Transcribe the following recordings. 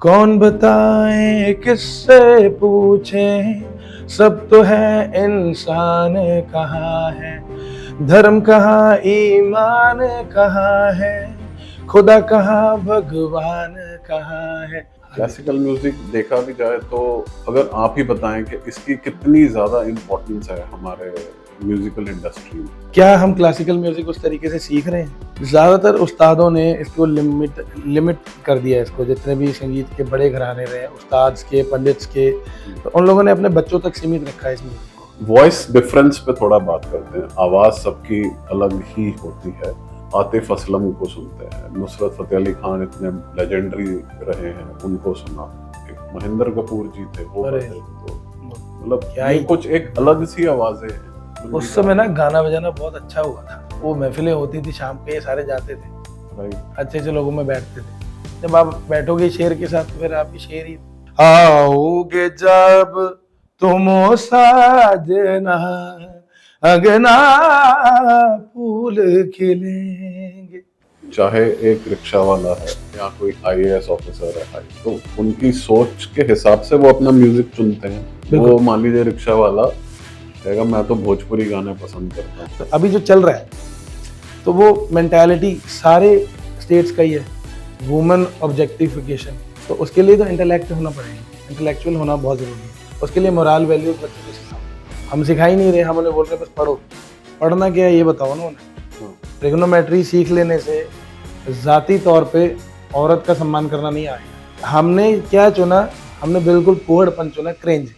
कौन बताए किससे पूछें, सब तो है इंसान कहाँ है, धर्म कहाँ ईमान कहाँ है, खुदा कहाँ भगवान कहाँ है। क्लासिकल म्यूजिक देखा भी जाए तो अगर आप ही बताएं कि इसकी कितनी ज्यादा इम्पोर्टेंस है हमारे म्यूजिकल इंडस्ट्री में। क्या हम क्लासिकल म्यूजिक उस तरीके से सीख रहे हैं? ज्यादातर उस्तादों ने इसको लिमिट कर दिया है। इसको जितने भी संगीत के बड़े घराने रहे, उस्ताद के, पंडित्स के, तो उन लोगों ने अपने बच्चों तक सीमित रखा है इस म्यूजिक को। वॉइस डिफरेंस पे थोड़ा बात करते हैं। आवाज सबकी अलग ही होती है। आतिफ असलम को सुनते हैं, नुसरत फतेह अली खान इतने लेजेंडरी रहे हैं, उनको सुना। एक महेंद्र कपूर जी थे, वो तो मतलब ये कुछ एक अलग सी आवाजें हैं। उस समय ना गाना बजाना बहुत अच्छा हुआ था। वो महफिलें होती थी शाम के, सारे जाते थे, अच्छे अच्छे लोगों में बैठते थे। जब आप बैठोगे शेर के साथ, फिर आपकी शेर ही आओगे जब तुम साजना, अगना फूल खिलेंगे। चाहे एक रिक्शा वाला है या कोई आईएएस ऑफिसर है, तो उनकी सोच के हिसाब से वो अपना म्यूजिक चुनते हैं। वो मान लीजिए रिक्शा वाला कहेगा मैं तो भोजपुरी गाने पसंद करता हूँ। तो अभी जो चल रहा है, तो वो मेंटालिटी सारे स्टेट्स का ही है, वुमेन ऑब्जेक्टिफिकेशन। तो उसके लिए तो इंटेलेक्ट होना पड़ेगा, इंटेलेक्चुअल होना बहुत जरूरी है। उसके लिए मोरल वैल्यूज बच्चों को सिखाओ। हम सिखा ही नहीं रहे, हम उन्हें बोल रहे बस पढ़ो। पढ़ना क्या है ये बताओ ना उन्हें। ट्रिग्नोमेट्री सीख लेने से जाती तौर पे औरत का सम्मान करना नहीं आएगा। हमने क्या चुना? हमने बिल्कुल कोहड़पन चुना, क्रेंज।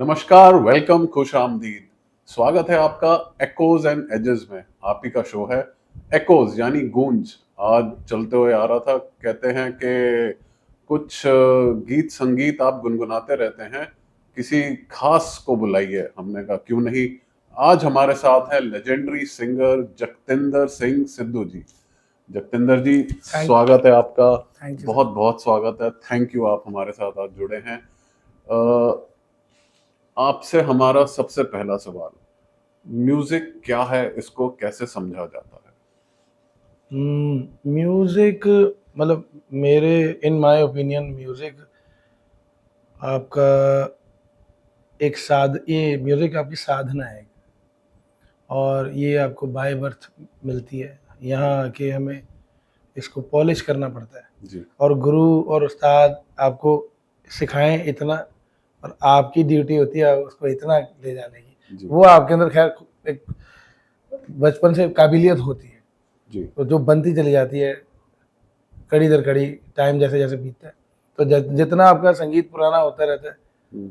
नमस्कार, वेलकम, खुश आमदीद। स्वागत है आपका एकोज एंड एजेस में। आप ही का शो है एकोज यानी गूंज। आज चलते हुए आ रहा था, कहते हैं कि कुछ गीत संगीत आप गुनगुनाते रहते हैं, किसी खास को बुलाइए। हमने कहा क्यों नहीं। आज हमारे साथ है लेजेंडरी सिंगर जगतिंदर सिंह सिद्धू जी। जगतिंदर जी, स्वागत है आपका। बहुत बहुत स्वागत है। थैंक यू, आप हमारे साथ आज जुड़े हैं। आपसे हमारा सबसे पहला सवाल, म्यूजिक क्या है, इसको कैसे समझा जाता है? म्यूजिक मतलब मेरे इन माय ओपिनियन म्यूजिक आपका ये म्यूजिक आपकी साधना है, और ये आपको बाय बर्थ मिलती है। यहाँ आके हमें इसको पॉलिश करना पड़ता है जी। और गुरु और उस्ताद आपको सिखाएं इतना, और आपकी ड्यूटी होती है उसको इतना ले जाने की। वो आपके अंदर खैर एक बचपन से काबिलियत होती है जी। तो जो बनती चली जाती है कड़ी दर कड़ी, टाइम जैसे जैसे बीतता है। तो जितना आपका संगीत पुराना होता रहता है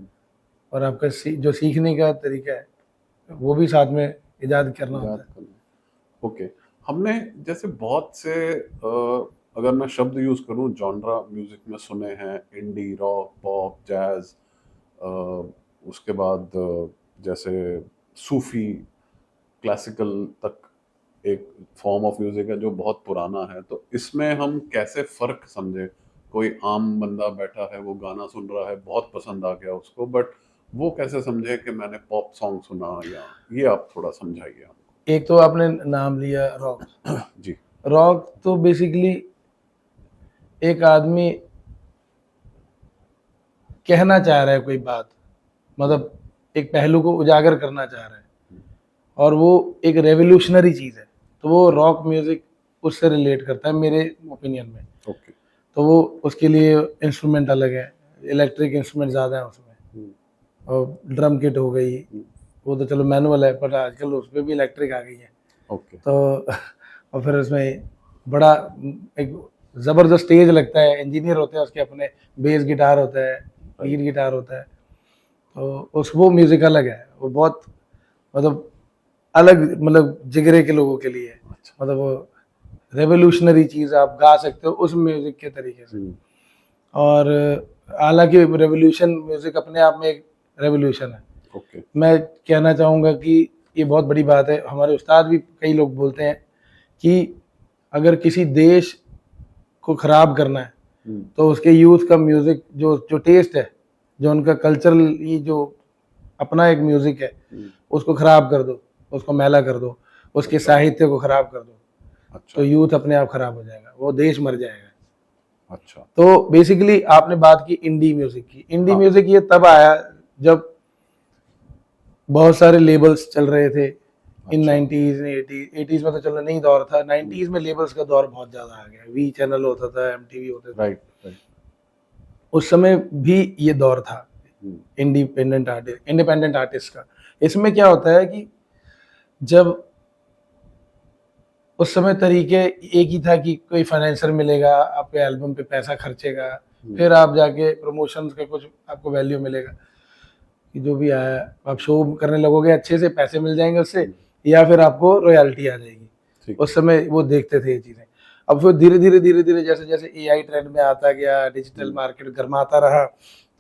और आपका जो सीखने का तरीका है वो भी साथ में इजाद करना होता है। ओके, हमने जैसे बहुत से अगर मैं शब्द यूज करूं, जॉनरा म्यूजिक में सुने हैं, इंडी, रॉक, पॉप, जैज, उसके बाद जैसे सूफी, क्लासिकल तक एक फॉर्म ऑफ म्यूजिक है जो बहुत पुराना है। तो इसमें हम कैसे फर्क समझे? कोई आम बंदा बैठा है, वो गाना सुन रहा है, बहुत पसंद आ गया उसको, बट वो कैसे समझे कि मैंने पॉप सॉन्ग सुना? या ये आप थोड़ा समझाइए हमको। एक तो आपने नाम लिया रॉक। जी। रॉक तो बेसिकली एक आदमी कहना चाह रहा है कोई बात, मतलब एक पहलू को उजागर करना चाह रहा है, और वो एक रेवोल्यूशनरी चीज़ है। तो वो रॉक म्यूजिक उससे रिलेट करता है मेरे ओपिनियन में। ओके। तो वो उसके लिए इंस्ट्रूमेंट अलग है, इलेक्ट्रिक इंस्ट्रूमेंट ज़्यादा है उसमें, और ड्रम किट हो गई, वो तो चलो मैनुअल है, पर आजकल उसमें भी इलेक्ट्रिक आ गई है। ओके। तो और फिर उसमें बड़ा एक ज़बरदस्त स्टेज लगता है, इंजीनियर होते हैं उसके अपने, बेस गिटार होता है, लीड गिटार होता है। तो वो म्यूज़िक अलग है, वो बहुत मतलब अलग, मतलब जिगरे के लोगों के लिए। मतलब वो रेवोल्यूशनरी चीज़ आप गा सकते हो उस म्यूज़िक के तरीके से। और हालांकि रेवोल्यूशन म्यूज़िक अपने आप में एक रेवोल्यूशन है, ओके। मैं कहना चाहूँगा कि ये बहुत बड़ी बात है, हमारे उस्ताद भी कई लोग बोलते हैं कि अगर किसी देश को ख़राब करना है तो उसके यूथ का म्यूज़िक जो जो टेस्ट है, जो उनका कल्चरल, ये जो अपना एक म्यूज़िक है, उसको ख़राब कर दो, उसको मैला कर दो, उसके साहित्य को ख़राब कर दो, अच्छा। तो यूथ अपने आप ख़राब हो जाएगा, वो देश मर जाएगा। अच्छा। तो बेसिकली आपने बात की इंडी म्यूज़िक की। इंडी हाँ। म्यूज़िक ये तब आया जब बहुत सारे लेबल्स चल रहे थे इन अच्छा। 90s में, 80s में तो चलो नहीं दौर था, 90s में लेबल्स का दौर बहुत ज़्यादा आ गया। वी चैनल होता था, MTV होते थे, राइट, राइट। उस समय भी ये दौर था हम्म, इंडिपेंडेंट आर्टिस्ट का। इसमें क्या होता है कि जब उस समय तरीके एक ही था कि कोई फाइनेंसर मिलेगा, आपके एल्बम पे पैसा खर्चेगा, फिर आप जाके प्रमोशंस का कुछ आपको वैल्यू मिलेगा कि जो भी आया आप शो करने लगोगे, अच्छे से पैसे मिल जाएंगे उससे, या फिर आपको रॉयल्टी आ जाएगी। ठीक। उस समय वो देखते थे ये चीज़ें। अब फिर धीरे धीरे जैसे जैसे AI ट्रेंड में आता गया, डिजिटल मार्केट गर्माता रहा,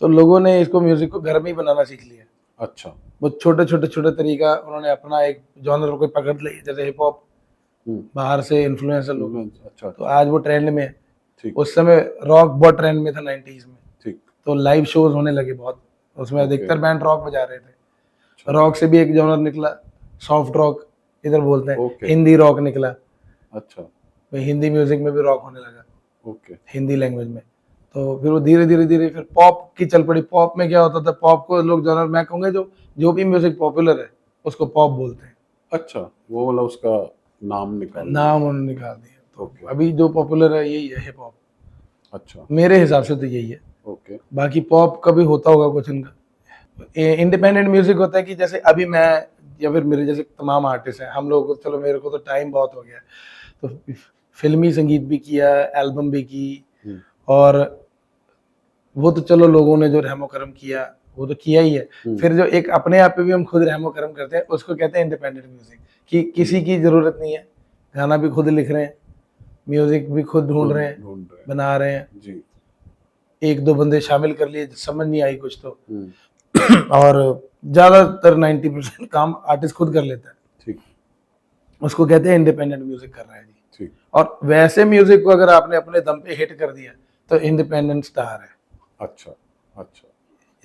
तो लोगों ने इसको म्यूजिक को घर में ही बनाना सीख लिया। अच्छा। वो छोटे तरीका उन्होंने अपना एक जॉनर को पकड़ लिया, जैसे हिप हॉप बाहर से इन्फ्लुएंसर लोग, अच्छा। तो आज वो ट्रेंड में है। ठीक। उस समय रॉक बहुत ट्रेंड में था 90s में, ठीक। तो लाइव शोज होने लगे बहुत, उसमें अधिकतर बैंड रॉक बजा रहे थे। अच्छा। रॉक से भी एक जॉनर निकला, सॉफ्ट रॉक इधर बोलते हैं, ओके। हिंदी रॉक निकला। अच्छा। तो हिंदी म्यूजिक में भी रॉक होने लगा, ओके। हिंदी लैंग्वेज में। तो फिर वो धीरे फिर पॉप की चल पड़ी। पॉप में क्या होता था, पॉप को लोग जॉनर, मैं कहूँगा जो भी म्यूजिक पॉपुलर है उसको पॉप बोलते हैं। अच्छा, वो वाला उसका नाम निकाल नाम उन्होंने निकाल दिया। तो ओके। अभी जो पॉपुलर है यही है हिप हॉप, अच्छा। मेरे हिसाब से तो यही है। ओके। बाकी पॉप का भी होता होगा कुछ इनका। इंडिपेंडेंट म्यूजिक होता है कि जैसे अभी मैं या फिर मेरे जैसे तमाम आर्टिस्ट हैं, हम लोग, चलो मेरे को तो टाइम बहुत हो गया, तो फिल्मी संगीत भी किया, एल्बम भी की, और वो तो चलो लोगों ने जो रहमो करम किया वो तो किया ही है। फिर जो एक अपने आप पे भी हम खुद रहमो करम करते हैं, उसको कहते हैं इंडिपेंडेंट म्यूजिक, कि किसी की जरूरत नहीं है, गाना भी खुद लिख रहे हैं, म्यूजिक भी खुद ढूंढ रहे हैं, बना रहे हैं जी। एक दो बंदे शामिल कर लिए, समझ नहीं आई कुछ तो और ज्यादातर 90% काम आर्टिस्ट खुद कर लेता है। ठीक। उसको कहते हैं इंडिपेंडेंट म्यूजिक कर रहा है जी। ठीक। और वैसे म्यूजिक को अगर आपने अपने दम पे हिट कर दिया तो इंडिपेंडेंट स्टार है। अच्छा। अच्छा,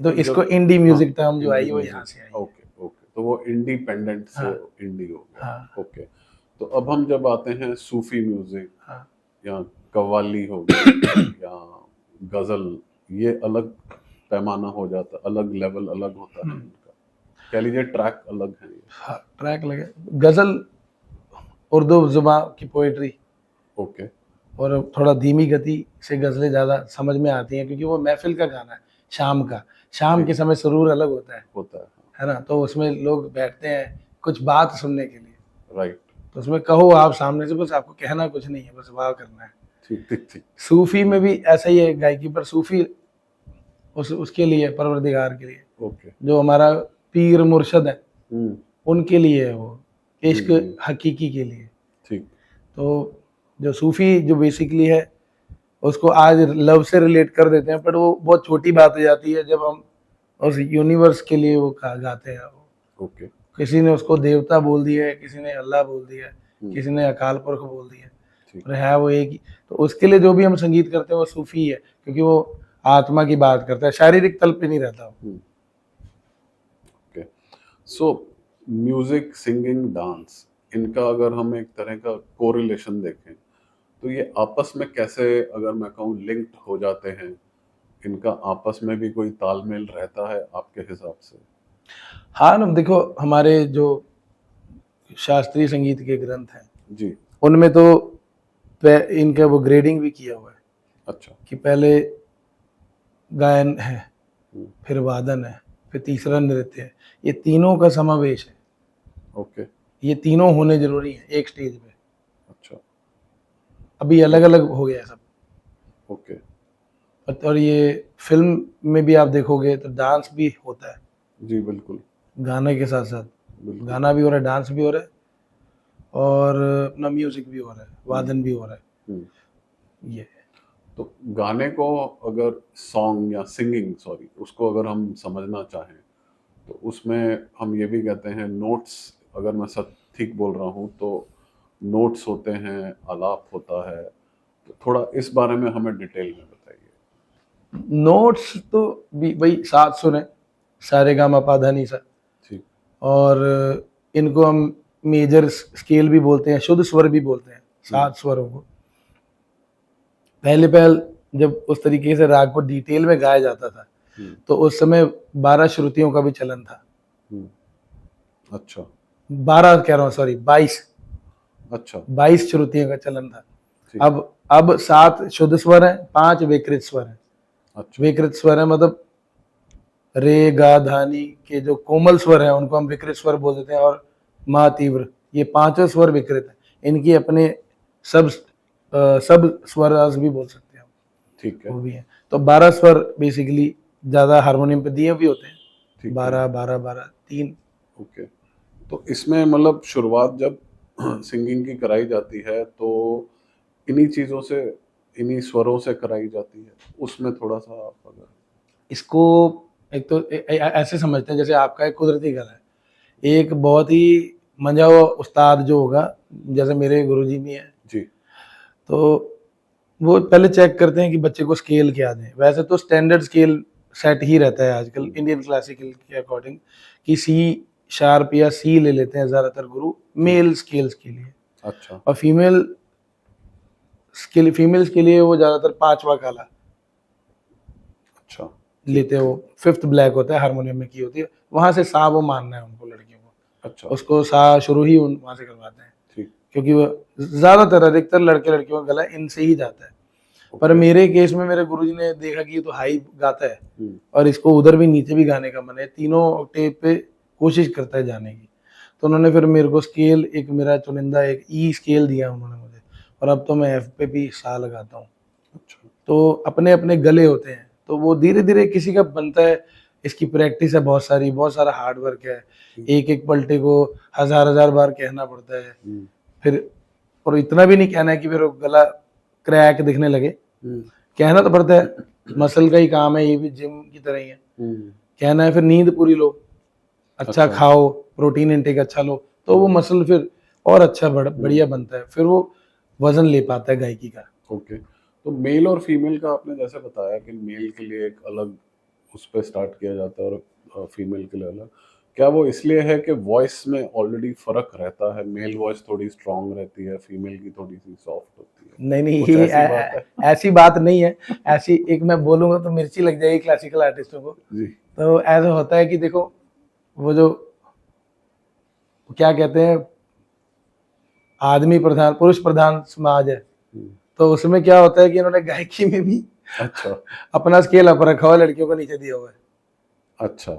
तो इसको इंडी म्यूजिक टर्म जो आई इंडी वो म्यूजिक। यहाँ से आई। ओके। ओके, तो वो इंडिपेंडेंट से हाँ। इंडी हो गया। हाँ। ओके, तो अब हम जब आते हैं सूफी म्यूजिक, हाँ। या कव्वाली हो गई या गजल, ये अलग पैमाना हो जाता, अलग लेवल अलग होता है इनका, कह लीजिए ट्रैक अलग है ये। हाँ, ट्रैक लगे। गजल उर्दू जुबान की पोएट्री, ओके। और थोड़ा धीमी गति से गजलें ज़्यादा समझ में आती हैं, क्योंकि वो महफिल का गाना है, शाम का, शाम के समय सुरूर अलग होता है ना, तो उसमें लोग बैठते हैं कुछ बात सुनने के लिए। राइट। तो उसमें कहो आप सामने से, बस आपको कहना कुछ नहीं है, बस वाह करना है। ठीक ठीक ठीक। सूफी में भी ऐसा ही है गायकी, पर सूफी उसके लिए, परवरदिगार के लिए, ओके। जो हमारा पीर मुर्शद है उनके लिए है, वो इश्क हकीकी के लिए। ठीक। तो जो सूफी जो बेसिकली है उसको आज लव से रिलेट कर देते हैं, पर वो बहुत छोटी बात हो जाती है जब हम उस यूनिवर्स के लिए वो गाते हैं। ओके। किसी ने उसको देवता बोल दिया है, किसी ने अल्लाह बोल दिया है, किसी ने अकाल पुरख बोल दिया है, पर है वो एक ही। तो उसके लिए जो भी हम संगीत करते हैं वो सूफी है, क्योंकि वो आत्मा की बात करता है, शारीरिक तल पे नहीं रहता। ओके, सो म्यूजिक, सिंगिंग, डांस, इनका अगर हम एक तरह का कोरिलेशन देखें तो ये आपस में कैसे, अगर मैं कहूँ, लिंक्ड हो जाते हैं, इनका आपस में भी कोई तालमेल रहता है आपके हिसाब से? हाँ ना, देखो हमारे जो शास्त्रीय संगीत के ग्रंथ हैं जी, उनमें तो इनका वो ग्रेडिंग भी किया हुआ है। अच्छा। कि पहले गायन है, फिर वादन है, फिर तीसरा नृत्य है, ये तीनों का समावेश है। ओके। ये तीनों होने जरूरी है एक स्टेज पे। अच्छा। अभी अलग अलग हो गया सब। ओके। और ये फिल्म में भी आप देखोगे तो डांस भी होता है जी बिल्कुल। गाने के साथ साथ, गाना भी हो रहा है, डांस भी हो रहा है, और अपना म्यूजिक भी हो रहा है, वादन भी हो रहा है। ये तो गाने को, अगर सॉन्ग या सिंगिंग, सॉरी, उसको अगर हम समझना चाहें तो उसमें हम ये भी कहते हैं नोट्स, अगर मैं सब ठीक बोल रहा हूँ तो नोट्स होते हैं, आलाप होता है, तो थोड़ा इस बारे में हमें डिटेल में बताइए। नोट्स तो भी वही 7 सुर हैं, सारे गा मा पा धा नी सा, ठीक। और इनको हम मेजर स्केल भी बोलते हैं, शुद्ध स्वर भी बोलते हैं 7 स्वरों को। पहले जब उस तरीके से राग को डिटेल में गाया जाता था तो उस समय 12 श्रुतियों का भी चलन था। अच्छा। 12 कह रहा हूँ, सॉरी 22। अच्छा। 22 श्रुतियों का चलन था। ठीक। अब 7 शुद्ध स्वर हैं, 5 विकृत स्वर हैं। अच्छा। विकृत स्वर है मतलब रे गा धानी के जो कोमल स्वर हैं उनको हम विकृत स्वर बोल देते हैं, और मा तीव्र, ये 5 स्वर विकृत हैं। इनकी अपने सब सब स्वर भी बोल सकते हैं हम, ठीक है। वो भी है। तो 12 स्वर बेसिकली ज्यादा हारमोनियम पे दिए भी होते हैं, ठीक है। 12 12 12 3। ओके। तो इसमें मतलब शुरुआत जब सिंगिंग की कराई जाती है तो इन्हीं चीजों से, इन्हीं स्वरों से कराई जाती है, उसमें थोड़ा सा आप अगर इसको एक तो ऐसे समझते हैं जैसे आपका एक कुदरती गला है, एक बहुत ही मंझा हुआ उस्ताद जो होगा, जैसे मेरे गुरुजी भी हैं, जी। तो वो पहले चेक करते हैं कि बच्चे को स्केल क्या दें। वैसे तो स्टैंडर्ड स्केल सेट ही रहता है आजकल इंडियन क्लासिकल के अकॉर्डिंग, कि सी शार्प या सी ले लेते हैं ज़्यादातर गुरु मेल स्केल्स के लिए। अच्छा। और फीमेल्स के लिए वो ज़्यादातर 5वां काला अच्छा। लेते हो, 5th ब्लैक होता है, हारमोनियम में की होती है, वहाँ से सा वो मानना है उनको, लड़कियों को। अच्छा। उसको सा शुरू ही वहाँ से करवाते हैं, ठीक। क्योंकि वो ज़्यादातर अधिकतर लड़के लड़कियों का गला इनसे ही जाता है। पर मेरे केस में मेरे गुरुजी ने देखा कि ये तो हाई गाता है और इसको उधर भी नीचे भी गाने का मन है, तीनों ऑक्टेव पे कोशिश करता है जाने की। तो उन्होंने फिर मेरे को स्केल, एक मेरा चुनिंदा एक ई स्केल दिया उन्होंने मुझे, और अब तो मैं एफ पे भी सा लगाता हूँ। अच्छा। तो अपने अपने गले होते हैं, तो वो धीरे धीरे किसी का बनता है। इसकी प्रैक्टिस है बहुत सारी, बहुत सारा हार्ड वर्क है, एक एक पलटे को 1000 बार कहना पड़ता है। फिर और इतना भी नहीं कहना है कि फिर गला क्रैक दिखने लगे, कहना तो पड़ता है, मसल का ही काम है, ये भी जिम की तरह ही है। कहना है, फिर नींद पूरी लो, अच्छा खाओ, प्रोटीन इनटेक अच्छा लो, तो वो मसल फिर और अच्छा बढ़िया बनता है, फिर वो वजन ले पाता है गायकी का। ओके। तो मेल और फीमेल का आपने जैसे बताया कि मेल के लिए एक अलग उस पर स्टार्ट किया जाता है और फीमेल के लिए अलग, क्या वो इसलिए है कि वॉइस में ऑलरेडी फर्क रहता है, मेल वॉइस थोड़ी स्ट्रांग रहती है, फीमेल की थोड़ी सी सॉफ्ट होती है? नहीं, कुछ ऐसी बात है? ऐसी बात नहीं है। ऐसी एक मैं बोलूंगा तो मिर्ची लग जाएगी क्लासिकल आर्टिस्टों को जी। तो ऐसा होता है कि देखो, वो जो क्या कहते हैं, आदमी प्रधान पुरुष प्रधान समाज है, तो उसमें क्या होता है कि इन्होंने गायकी में भी अच्छा अपना स्केल अप रखा हुआ है, लड़कियों को नीचे दिया हुआ है। अच्छा।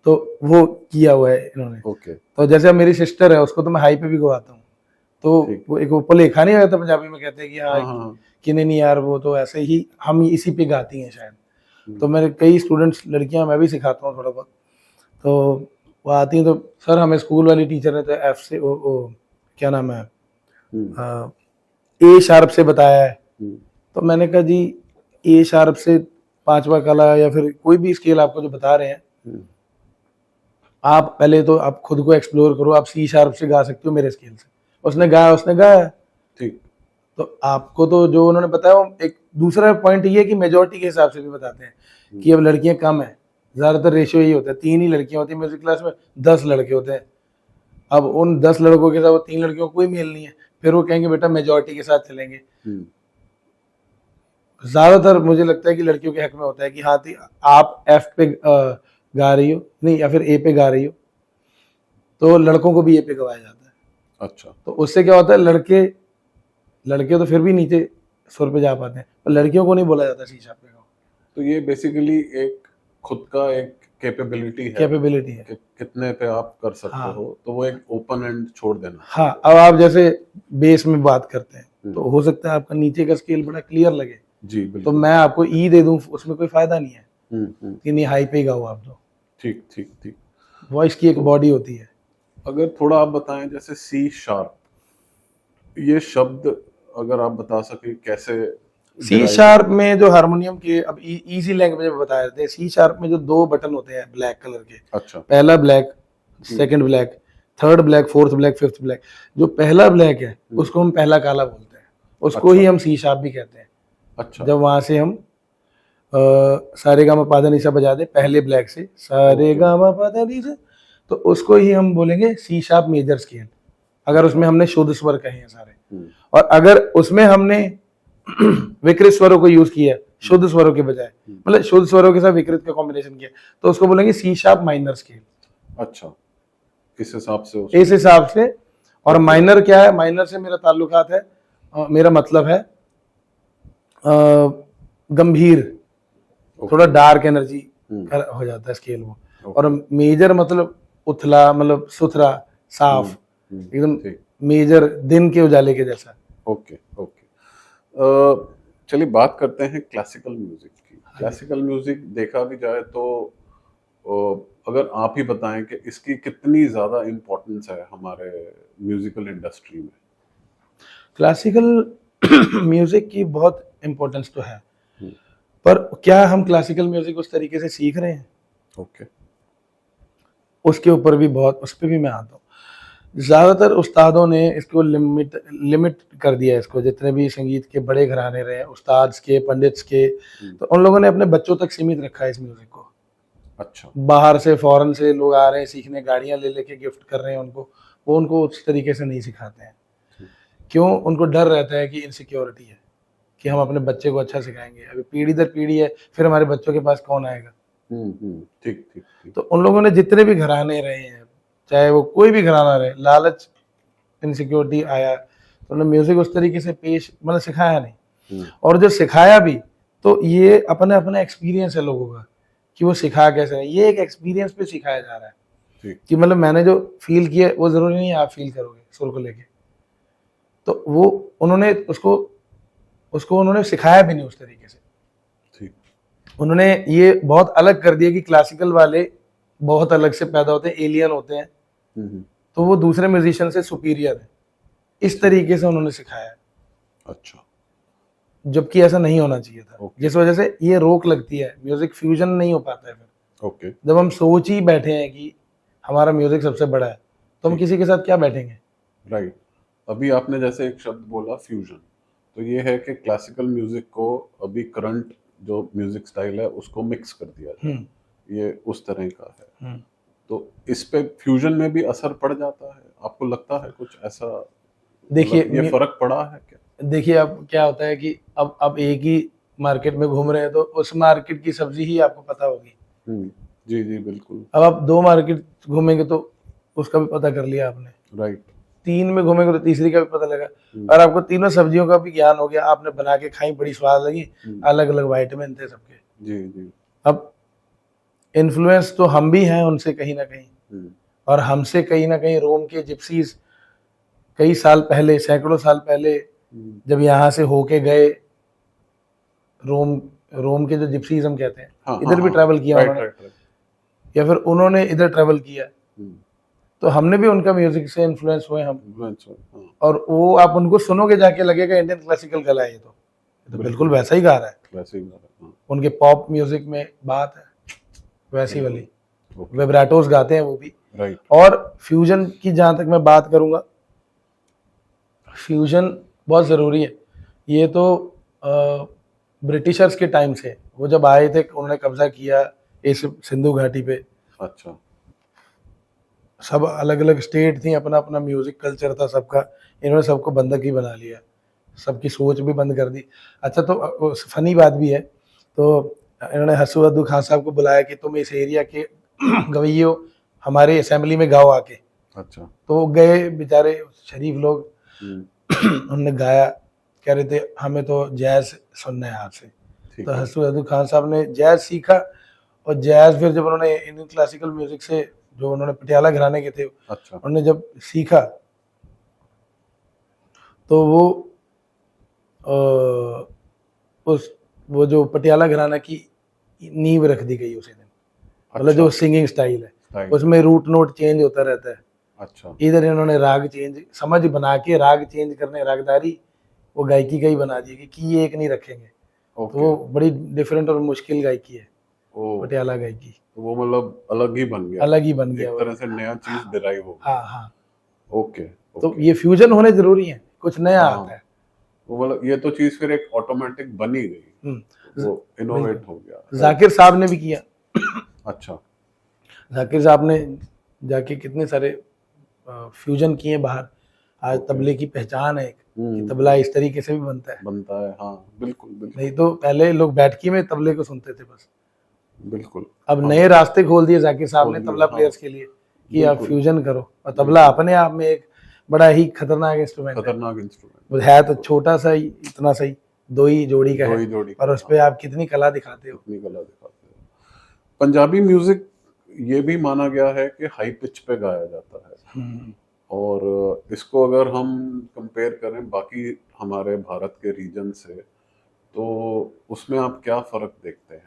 तो वो किया हुआ है इन्होंने। ओके। तो जैसे अब मेरी सिस्टर है, उसको तो मैं हाई पे भी गवाता हूँ, तो वो एक ऊपर लेखा नहीं आता, पंजाबी में कहते हैं कि हाँ कि नहीं यार, वो तो ऐसे ही हम इसी पे गाती हैं शायद। तो मेरे कई स्टूडेंट्स लड़कियां, मैं भी सिखाता हूँ थोड़ा बहुत, तो वो आती हैं, तो सर हमें स्कूल वाली टीचर ने तो एफ से ओ क्या नाम है, ए शार्प से बताया है। तो मैंने कहा जी, ए शार्प से 5वां काला या फिर कोई भी स्केल आपको जो बता रहे हैं, आप पहले तो आप खुद को एक्सप्लोर करो, आप सी शार्प से गा सकते हो मेरे स्केल से। उसने गाया ठीक। तो आपको तो जो उन्होंने बताया, वो एक दूसरा पॉइंट ये है कि मेजोरिटी के हिसाब से भी बताते हैं कि अब लड़कियां कम है, ज्यादातर रेशियो यही होता है, 3 ही लड़कियां होती है म्यूजिक क्लास में, 10 लड़के होते हैं। अब उन 10 लड़कों के साथ वो 3 लड़कियों को कोई मेल नहीं है, फिर वो कहेंगे बेटा मेजोरिटी के साथ चलेंगे। ज्यादातर मुझे लगता है कि लड़कियों के हक में होता है कि हाँ आप एफ पे गा रही हो, नहीं या फिर ए पे गा रही हो, तो लड़कों को भी ए पे गवाया जाता है। अच्छा। तो उससे क्या होता है, लड़के तो फिर भी नीचे सुर पे जा पाते हैं, पर लड़कियों को नहीं बोला जाता शीशा पे गाओ। तो ये बेसिकली एक खुद का एक कैपेबिलिटी है कि कितने पे आप कर सकते हो, तो वो एक ओपन एंड छोड़ देना। हाँ, अब आप जैसे बेस में बात करते हैं, तो हो सकता है आपका नीचे का स्केल बड़ा क्लियर लगे जी, बिल्कुल, तो मैं आपको ई दे दूं, उसमें कोई फायदा नहीं है कि नहीं हाई पे गाओ आप। तो ठीक ठीक ठीक। वॉइस की एक बॉडी होती है। अगर थोड़ा आप बताएं, जैसे सी शार्प, ये शब्द अगर आप बता सके कैसे सी शार्प में जो हारमोनियम के अब इजी लैंग्वेज में बता देते हैं, सी शार्प में जो 2 बटन होते हैं ब्लैक कलर के, अच्छा। पहला black, second black, third black, fourth black, fifth black. जो पहला ब्लैक है उसको हम पहला काला बोलते हैं, उसको ही हम सी शार्प भी कहते हैं। अच्छा। जब वहां से हम सारे गामा पा धा नी सा बजा दे पहले ब्लैक से, सारे गामा पा धा नी सा, तो उसको ही हम बोलेंगे सी शार्प मेजर स्केल, अगर उसमें हमने शुद्ध स्वर कहे हैं सारे। और अगर उसमें हमने विकृत स्वरों को यूज किया शुद्ध स्वरों के बजाय, मतलब शुद्ध स्वरों के साथ विकृत का कॉम्बिनेशन किया, तो उसको बोलेंगे सी शार्प माइनर स्केल। अच्छा, इस हिसाब से इस हिसाब से। और माइनर क्या है? माइनर से मेरा ताल्लुकात है, मेरा मतलब है गंभीर, थोड़ा डार्क एनर्जी हो जाता है स्केल वो। और मेजर मतलब उथला, मतलब सुथरा, साफ, एकदम मेजर, दिन के उजाले के जैसा। Okay okay. चलिए बात करते हैं क्लासिकल म्यूजिक की। क्लासिकल म्यूजिक देखा भी जाए तो अगर आप ही बताएं कि इसकी कितनी ज्यादा इम्पोर्टेंस है हमारे म्यूजिकल इंडस्ट्री में। क्लासिकल म्यूजिक की बहुत इम्पोर्टेंस तो है, पर क्या हम क्लासिकल म्यूजिक उस तरीके से सीख रहे हैं? ओके। उसके ऊपर भी बहुत, उस पर भी मैं आता हूँ। ज़्यादातर उस्तादों ने इसको लिमिट कर दिया है इसको, जितने भी संगीत के बड़े घराने रहे, उस्ताद के, पंडित्स के, तो उन लोगों ने अपने बच्चों तक सीमित रखा है इस म्यूजिक को। अच्छा। बाहर से, फॉरेन से लोग आ रहे हैं सीखने, गाड़ियां ले लेके गिफ्ट कर रहे हैं उनको, वो उनको उस तरीके से नहीं सिखाते हैं। क्यों? उनको डर रहता है कि इनसिक्योरिटी है कि हम अपने बच्चे को अच्छा सिखाएंगे, अभी पीढ़ी दर पीढ़ी है, फिर हमारे बच्चों के पास कौन आएगा। ठीक ठीक ठीक। तो उन लोगों ने जितने भी घराने रहे हैं, चाहे वो कोई भी घराना रहे, लालच, इनसिक्योरिटी आया तो उन्होंने म्यूजिक उस तरीके से पेश, मतलब सिखाया नहीं। और जो सिखाया भी, तो ये अपने अपने एक्सपीरियंस है लोगों का कि वो सिखा कैसे है, ये एक एक्सपीरियंस पे सिखाया जा रहा है कि मतलब मैंने जो फील किया वो जरूरी नहीं आप फील करोगे सुर को लेके। तो वो उन्होंने उसको उन्होंने सिखाया भी नहीं उस तरीके से। उन्होंने ये बहुत अलग कर दिया कि क्लासिकल वाले बहुत अलग से पैदा होते हैं, एलियन होते हैं, तो वो दूसरे म्यूजिशियन से सुपीरियर है, इस तरीके से उन्होंने सिखाया है। अच्छा। जबकि ऐसा नहीं होना चाहिए था। जिस वजह से ये रोक लगती है, म्यूजिक फ्यूजन नहीं हो पाता है फिर। जब हम सोच ही बैठे हैं कि हमारा म्यूजिक सबसे बड़ा है, तो हम किसी के साथ क्या बैठेंगे। राइट। अभी आपने जैसे एक शब्द बोला फ्यूजन, तो ये है कि क्लासिकल म्यूजिक को अभी करंट जो म्यूजिक स्टाइल है उसको मिक्स कर दिया जाए, ये उस तरह का है। तो इस पे फ्यूजन में भी असर पड़ जाता है, आपको लगता है कुछ ऐसा? देखिए, ये फर्क पड़ा है क्या? देखिए अब क्या होता है कि अब एक ही मार्केट में घूम रहे हैं, तो उस मार्केट की सब्जी ही आपको पता होगी। जी जी बिल्कुल। अब आप 2 मार्केट घूमेंगे तो उसका भी पता कर लिया आपने। राइट। 3 में घूमेंगे तो तीसरी का भी पता लगा, और आपको तीनों सब्जियों का भी ज्ञान हो गया, आपने बना के खाई, बड़ी स्वाद लगी, अलग अलग विटामिन थे सबके। जी जी। अब इन्फ्लुएंस तो हम भी हैं उनसे कहीं ना कहीं, और हमसे कहीं ना कहीं रोम के जिप्सीज कई साल पहले, सैकड़ों साल पहले जब यहाँ से होके गए, रोम के जो जिप्सीज हम कहते हैं, इधर भी ट्रैवल किया उन्होंने, या फिर उन्होंने इधर ट्रैवल किया, तो हमने भी उनका म्यूजिक से इन्फ्लुएंस हुए हम। और वो आप उनको सुनोगे जाके लगेगा इंडियन क्लासिकल गला है, ये तो बिल्कुल वैसा ही गा रहा है। उनके पॉप म्यूजिक में बात है वैसी वाली, विब्राटोस गाते हैं वो भी। और फ्यूजन की जहां तक मैं बात करूंगा, फ्यूजन बहुत ज़रूरी है। ये तो ब्रिटिशर्स के टाइम से, वो जब आए थे उन्होंने कब्जा किया इस सिंधु घाटी पे। अच्छा। सब अलग अलग स्टेट थी, अपना अपना म्यूजिक कल्चर था सबका, इन्होंने सबको बंधक ही बना लिया, सबकी सोच भी बंद कर दी। अच्छा, तो फनी बात भी है, तो इन्होंने हसू अद्दू खान साहब को बुलाया कि तुम इस एरिया के गवैये हमारे असेंबली में गाओ आके। अच्छा। तो गए बेचारे शरीफ लोग, उन्होंने गाया, कह रहे थे हमें तो जैज सुनना है आपसे। तो हसू अद्दू खान साहब ने जैज सीखा, और जैज फिर जब उन्होंने इंडियन क्लासिकल म्यूजिक से, जो उन्होंने पटियाला घराने के थे, अच्छा, उन्होंने जब सीखा तो वो जो पटियाला घराना की नींव रख दी गई उसी दिन। मतलब अच्छा, जो सिंगिंग स्टाइल है उसमें रूट नोट चेंज होता रहता है। अच्छा। इधर इन्होंने राग चेंज, समझ बना के राग चेंज करने, रागदारी वो गायकी का ही बना दिया कि की एक नहीं रखेंगे। तो ओके। वो बड़ी डिफरेंट और मुश्किल गायकी है ओ, पटियाला गायकी, तो वो मतलब अलग ही बन गया, अलग ही बन गया एक वो। तरह से नया चीज डिराइव हो गया। हाँ हाँ, ओके तो ओके। ये फ्यूजन होने जरूरी है, कुछ नया हाँ, आता है। वो मतलब ये तो चीज फिर एक ऑटोमेटिक बनी गई, हम्म, वो इनोवेट हो गया। जाकिर साहब ने भी किया। अच्छा। जाकिर साहब ने जाके कितने सारे फ्यूजन किए बाहर। आज ओके। तबले की पहचान है कि हम्म, तबला इस तरीके से भी बनता है। बनता है, हाँ बिल्कुल बिल्कुल नहीं तो पहले लोग बैठकी में तबले को सुनते थे बस। बिल्कुल। अब हाँ, नए रास्ते खोल दिए जाकिर साहब खोल ने दिए, तबला हाँ प्लेयर्स के लिए कि आप बिल्कुल। फ्यूजन करो। और तबला अपने आप में एक बड़ा ही खतरनाक इंस्ट्रूमेंट है। खतरनाक इंस्ट्रूमेंट, वो है तो छोटा सा ही, इतना सही, दो ही जोड़ी का दो है, ही जोड़ी पर का, उस पर आप कितनी कला दिखाते हो। कितनी कला दिखाते हैं। पंजाबी म्यूजिक ये भी माना गया है कि हाई पिच पे गाया जाता है, और इसको अगर हम कंपेयर करें बाकी हमारे भारत के रीजन से, तो उसमें आप क्या फर्क देखते हैं?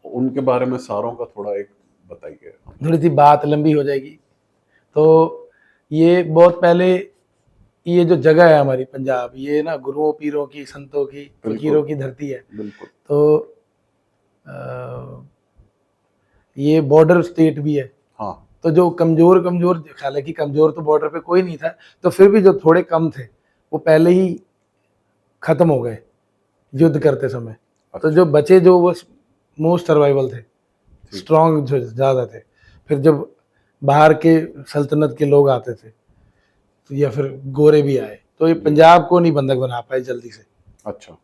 उनके बारे में सारों का थोड़ा एक बताइए। थोड़ी सी बात लंबी हो जाएगी। तो ये बहुत पहले, ये जो जगह है हमारी पंजाब, ये ना गुरुओं पीरों की, संतों की, फकीरों की धरती है। बिल्कुल। तो अ, ये बॉर्डर स्टेट भी है। हाँ। तो जो कमजोर कमजोर, हालांकि कमजोर तो बॉर्डर पे कोई नहीं था, तो फिर भी जो थोड़े कम थे वो पहले ही खत्म हो गए युद्ध करते समय। तो जो बचे, जो वो मोस्ट सर्वाइवल थे, स्ट्रॉन्ग जो ज़्यादा थे। फिर जब बाहर के सल्तनत के लोग आते थे, तो या फिर गोरे भी आए, तो ये पंजाब को नहीं बंधक बना पाए जल्दी से। अच्छा।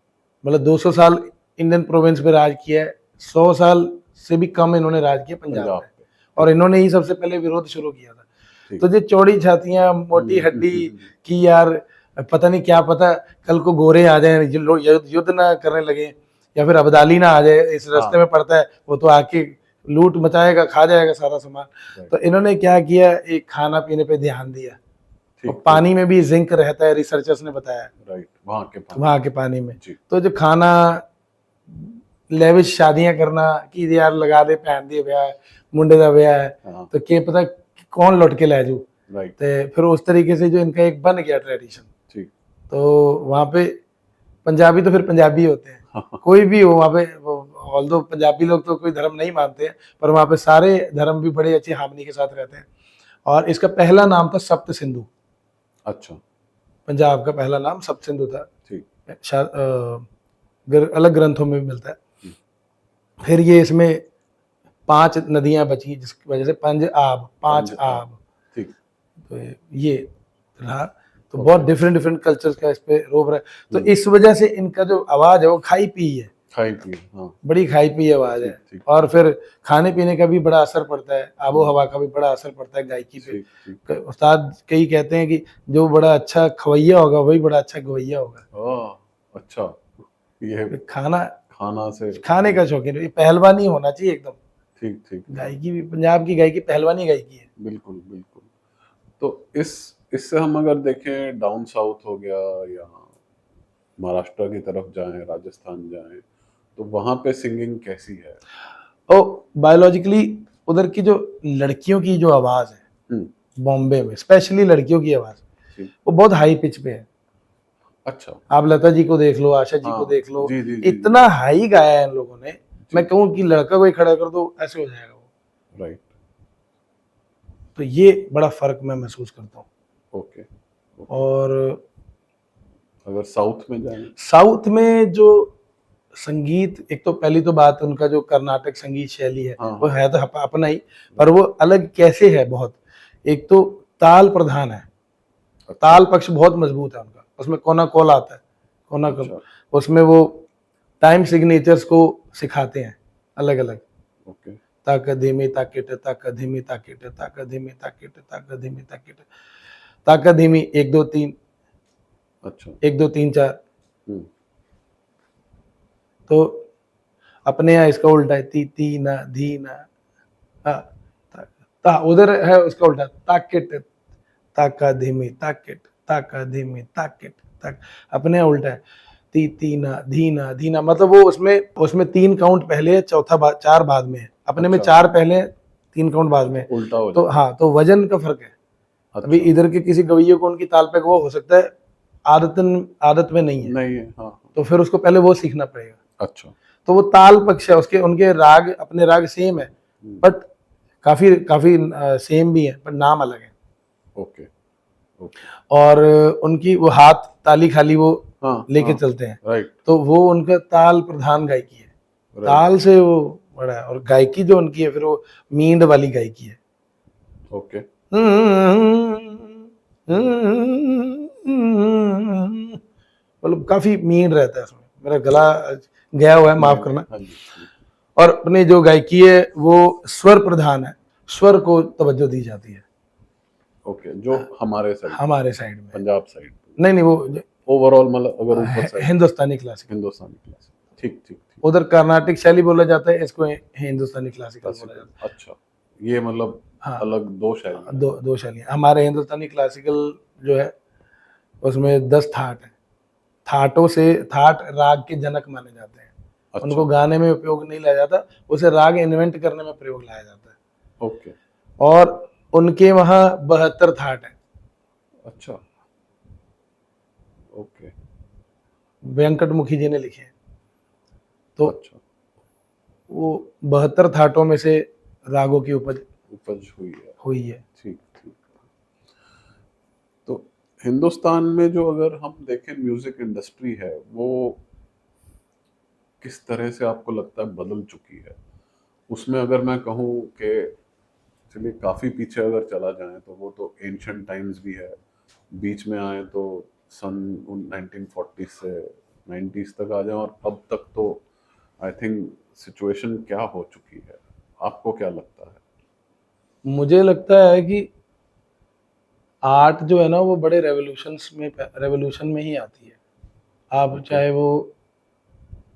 मतलब 200 साल इंडियन प्रोविंस पे राज किया है, 100 साल से भी कम इन्होंने राज किया पंजाब पे, और इन्होंने ही सबसे पहले विरोध शुरू किया था। तो जो चौड़ी छातियां, मोटी हड्डी की, यार पता नहीं क्या पता कल को गोरे आ जाए, युद्ध ना करने लगे, या फिर अब्दाली ना आ जाए, इस रास्ते में पड़ता है वो तो आके लूट मचाएगा, खा जाएगा सारा सामान। तो इन्होंने क्या किया, एक खाना पीने पे ध्यान दिया, और पानी में भी जिंक रहता है, रिसर्चर्स ने बताया। राइट, वहाँ के पानी में। तो जो खाना, लेविश शादियां करना कि यार लगा दे भैन दी ब्याह, मुंडे का ब्याह है, तो क्या पता कौन लुट के ले जू। तो फिर उस तरीके से जो इनका एक बन गया ट्रेडिशन। तो वहाँ पे पंजाबी तो फिर पंजाबी होते हैं, कोई भी हो वहाँ पे। ऑल्दो पंजाबी लोग तो कोई धर्म नहीं मानते हैं, पर वहाँ पे सारे धर्म भी बड़े अच्छी हार्मनी के साथ रहते हैं। और इसका पहला नाम था सप्त सिंधु। अच्छा। पंजाब का पहला नाम सप्त सिंधु था, अलग ग्रंथों में भी मिलता है। फिर ये इसमें 5 नदियां बची, जिसकी वजह से पांच आब। तो ये रहा। तो बहुत डिफरेंट कल्चर्स का इस पे रोब रहा है। तो इस वजह से इनका जो आवाज है वो खाई पी है, बड़ी खाई पी आवाज है। और फिर खाने पीने का भी बड़ा असर पड़ता है, आबो हवा का भी बड़ा असर पड़ता है गायकी पे। उस्ताद कई कहते हैं कि जो बड़ा अच्छा खवैया होगा वही बड़ा अच्छा गवैया होगा। अच्छा, ये खाने का शौकीन, ये पहलवानी होना चाहिए एकदम। ठीक। गायकी भी, पंजाब की गायकी पहलवानी गायकी है। बिल्कुल। तो इससे हम अगर देखें, डाउन साउथ हो गया या महाराष्ट्र की तरफ जाएं, राजस्थान जाएं, तो वहां पे सिंगिंग कैसी है? बायोलॉजिकली उधर की जो लड़कियों की जो आवाज है, बॉम्बे में स्पेशली लड़कियों की आवाज वो बहुत हाई पिच पे है। अच्छा। आप लता जी को देख लो, आशा जी को देख लो, इतना हाई गाया है इन लोगों ने। मैं कहूँ कि लड़का को ही खड़ा कर दो ऐसे हो जाएगा वो। राइट। तो ये बड़ा फर्क मैं महसूस करता हूँ। ओके। और अगर साउथ में जाए, साउथ में जो संगीत, एक तो पहली तो बात उनका जो कर्नाटक संगीत शैली है, वो है तो अपना ही, पर वो अलग कैसे है बहुत। एक तो ताल प्रधान है, ताल पक्ष बहुत मजबूत है उनका, उसमें कोना कॉल आता है, कोना कॉल, उसमें वो टाइम सिग्नेचर्स को सिखाते हैं अलग अलग। ताक धीमी ताकिट, ताक धीमी ताकिट, ताक धीमी ताकिट, ताक धीमी ताकिट, ताक धीमी 1 2 3। अच्छा, 1 2 3 4। तो अपने यहाँ इसका उल्टा है, ती ती ना धी ना, ता उधर है उसका उल्टा, ताकिट ताका धीमी ताकिट, ताका धीमी ताकिट ताक। अपने यहाँ उल्टा है, ती ती ना धी ना, मतलब वो उसमें 3 काउंट पहले है, चौथा 4 बाद में है। अपने में 4 पहले 3 काउंट बाद में, उल्टा हो। तो हाँ, तो वजन का फर्क है। अभी इधर के किसी गवैये को उनकी ताल पे वो हो सकता है आदत में नहीं है, नहीं है, हाँ हाँ, तो फिर उसको पहले वो सीखना पड़ेगा। अच्छा, तो वो ताल पक्ष है, उसके उनके राग, अपने राग सेम है, बट काफी काफी सेम भी है, पर नाम अलग है। ओके ओके, और उनकी वो हाथ ताली खाली वो हाँ लेके हाँ, चलते हैं, राइट तो वो उनका ताल प्रधान गायकी है, राइट, ताल से वो बड़ा है। और गायकी जो उनकी है फिर वो मींड वाली गायकी है, ओके, मतलब काफी मींड रहता है उसमें। मेरा गला गया हुआ है, नहीं माफ नहीं, करना। हाँ जी हाँ जी, और अपनी जो गायकी है वो स्वर प्रधान है, स्वर को तवज्जो दी जाती है ओके, जो हमारे साइड, हमारे साइड में। पंजाब साइड, नहीं नहीं, वो ओवरऑल मतलब अगर ऊपर साइड, हिंदुस्तानी क्लासिकल, हिंदुस्तानी क्लासिक, ठीक ठीक ठीक, उधर कर्नाटिक शैली बोला जाता है, इसको हिंदुस्तानी क्लासिकल बोला क्लासिकल, जाता अच्छा, ये मतलब है। अलग दो शैली हाँ, है, दो शैलियाँ। हमारे हिंदुस्तानी क्लासिकल जो है उसमें 10 थाट है। थाटों से, थाट राग के जनक माने जाते हैं, अच्छा, उनको गाने में उपयोग नहीं लाया जाता, उसे राग इन्वेंट करने में प्रयोग लाया जाता है। ओके, और उनके वहाँ 72 थाट है। अच्छा, ओके, वेंकट मुखी जी ने लिखे हैं, तो अच्छा, वो 72 थाटों में से रागों की उपज उपज हुई है, हुई है। ठीक ठीक। तो हिंदुस्तान में जो अगर हम देखें म्यूजिक इंडस्ट्री है, वो किस तरह से आपको लगता है बदल चुकी है? उसमें अगर मैं कहूँ कि चलिए काफ़ी पीछे अगर चला जाए तो वो तो एंशियंट टाइम्स भी है, बीच में आए तो सन 1940 से 90s तक आ जाए, और अब तक तो आई थिंक सिचुएशन क्या हो चुकी है, आपको क्या लगता है? मुझे लगता है कि आर्ट जो है ना वो बड़े रेवोल्यूशन में ही आती है। आप चाहे वो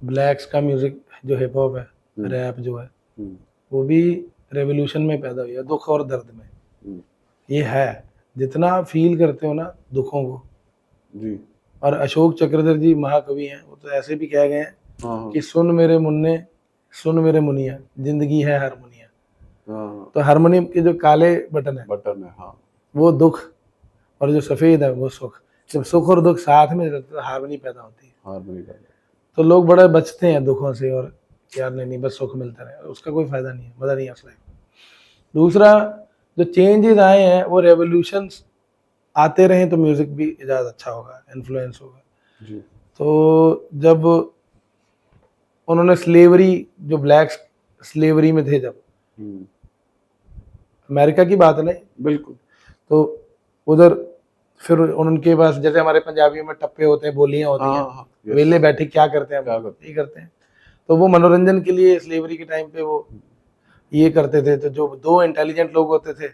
ब्लैक्स का म्यूजिक जो हिप हॉप है, रैप जो है, हम्म, वो भी रेवोल्यूशन में पैदा हुई है, दुख और दर्द में। हम्म, ये है, जितना आप फील करते हो ना दुखों को। जी, और अशोक चक्रधर जी महाकवि हैं, वो तो ऐसे भी कह गए हैं हाँ हाँ कि सुन मेरे मुन्ने, सुन मेरे मुनिया, जिंदगी है हारमोनिया। हाँ, तो हारमोनियम के जो काले बटन है बटन है, हाँ, वो दुख, और जो सफेद है वो सुख। जब सुख और दुख साथ में रहते तो हारमोनी पैदा होती है। हारमोनी का, तो लोग बड़े बचते हैं दुखों से, और यार नहीं नहीं बस सुख मिलता रहे, उसका कोई फायदा नहीं है, मजा नहीं है उस लाइफ में। दूसरा, जो चेंजेस आए हैं वो रेवोल्यूशंस आते रहे तो म्यूजिक भी ज़्यादा अच्छा होगा, इन्फ्लुएंस होगा। जी, तो जब उन्होंने स्लेवरी, जो ब्लैक्स स्लेवरी में थे, जब हम्म, अमेरिका की बात है ना, बिल्कुल, तो उधर फिर उनके पास, जैसे हमारे पंजाबियों में टप्पे होते हैं, बोलियां होती हाँ हैं, हाँ हाँ, yes, वेले बैठे क्या करते हैं, क्या हम करते यही करते हैं। तो वो मनोरंजन के लिए स्लेवरी के टाइम पे वो ये करते थे। तो जो दो इंटेलिजेंट लोग होते थे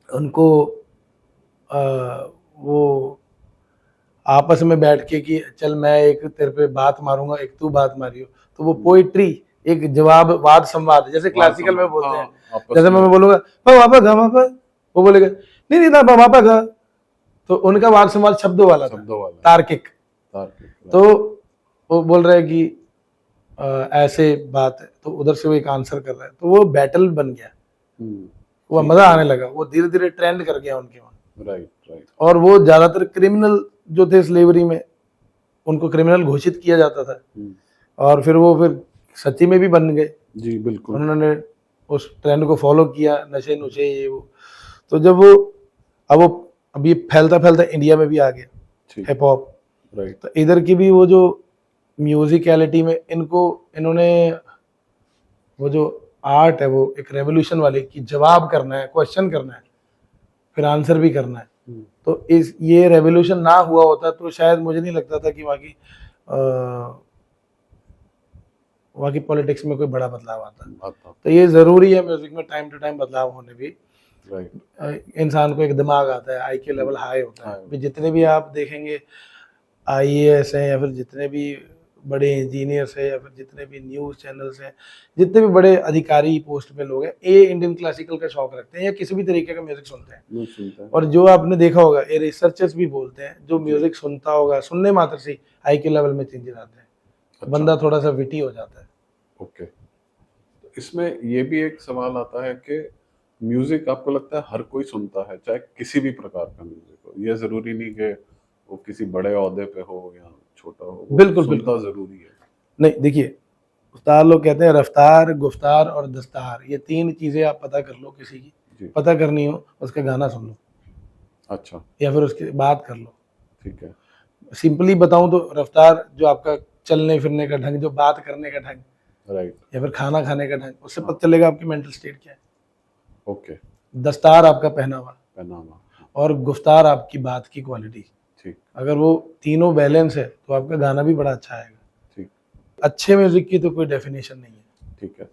उनको आ, वो आपस में बैठ के कि चल मैं एक तेरे पे बात मारूंगा, एक तू बात मारियो, तो वो पोइट्री, एक जवाब वाद संवाद, जैसे क्लासिकल में बोलते हैं। हाँ, आपस जैसे में, मैं बोलूंगा पापा गा पापा, वो बोलेगा नहीं नहीं ना पापा गा। तो उनका वाद संवाद शब्दों वाला था, शब्दों वाला, तार्किक। तार्किक, तो वो बोल रहा है कि ऐसे बात है, तो उधर से वो एक आंसर कर रहा है, तो वो बैटल बन गया, वो मजा आने लगा, वो धीरे धीरे ट्रेंड कर गया उनके वहां। राइट राइट, और वो ज्यादातर क्रिमिनल जो थे स्लेवरी में, उनको क्रिमिनल घोषित किया जाता था, और फिर वो फिर सच्ची में भी बन गए। जी बिल्कुल, उन्होंने उस ट्रेंड को फॉलो किया, नशे नुशे ये वो। तो जब वो, अब वो, अब ये फैलता फैलता इंडिया में भी आ गया ठीक, हिप हॉप, राइट, तो इधर की भी वो जो म्यूजिकलिटी में इन्होंने वो जो आर्ट है, वो एक रेवोल्यूशन वाली, कि जवाब करना है, क्वेश्चन करना है, फिर आंसर भी करना है। तो इस ये रेवोल्यूशन ना हुआ होता तो शायद मुझे नहीं लगता था कि वहाँ की पॉलिटिक्स में कोई बड़ा बदलाव आता। तो ये ज़रूरी है म्यूजिक में टाइम टू टाइम बदलाव होने भी। इंसान को एक दिमाग आता है, IQ लेवल हाई होता है। जितने भी आप देखेंगे IAS हैं, या फिर जितने भी बड़े इंजीनियर्स हैं, या फिर जितने भी न्यूज़ चैनल्स हैं, जितने भी बड़े अधिकारी पोस्ट पे लोग हैं, ये इंडियन क्लासिकल का शौक रखते हैं या किसी भी तरीके का म्यूजिक सुनते हैं। और जो आपने देखा होगा, ये रिसर्चर्स भी बोलते हैं, जो म्यूजिक सुनता होगा, सुनने मात्र से IQ लेवल में चेंजेस आते हैं, बंदा थोड़ा सा विटी हो जाता है। ओके, तो इसमें ये भी एक सवाल आता है कि म्यूजिक आपको लगता है हर कोई सुनता है, चाहे किसी भी प्रकार का म्यूजिक हो? ये जरूरी नहीं कि वो किसी बड़े ओहदे पे हो या छोटा हो, वो बिल्कुल, सुनना बिल्कुल। जरूरी है। नहीं देखिए, उस्ताद लोग कहते हैं रफ्तार, गुफ्तार और दस्तार, ये 3 चीज़ें आप पता कर लो किसी की, जी। पता करनी हो उसका गाना सुन लो अच्छा, या फिर उसकी बात कर लो। ठीक है। सिंपली बताऊँ तो रफ्तार जो आपका चलने फिरने का ढंग, जो बात करने का ढंग राइट। या फिर खाना खाने का ढंग, उससे हाँ। पता चलेगा आपकी मेंटल स्टेट क्या है। ओके। दस्तार आपका पहनावा पहनावा। और गुफ्तार आपकी बात की क्वालिटी। ठीक। अगर वो तीनों बैलेंस है तो आपका गाना भी बड़ा अच्छा आएगा। ठीक। अच्छे म्यूजिक की तो कोई डेफिनेशन नहीं है, ठीक है।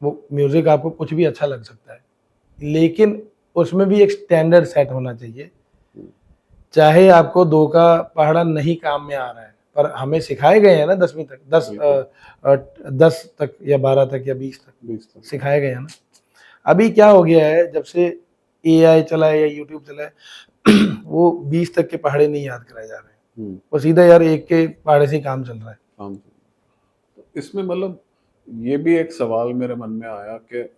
वो म्यूजिक आपको कुछ भी अच्छा लग सकता है, लेकिन उसमें भी एक स्टैंडर्ड सेट होना चाहिए। चाहे आपको 2 का पहाड़ा नहीं काम में आ रहा है, पर हमें सिखाए गए हैं ना 10वीं तक, 10 तक या 12 तक या 20 तक 20 तक। सिखाए गए हैं ना। अभी क्या हो गया है, जब से एआई चला है या यूट्यूब चला है वो 20 तक के पहाड़े नहीं याद कराए जा रहे हैं, वो सीधा यार 1 के पहाड़े से ही काम चल रहा है। काम तो इसमें मतलब ये भी एक सवाल मेरे मन में आया कि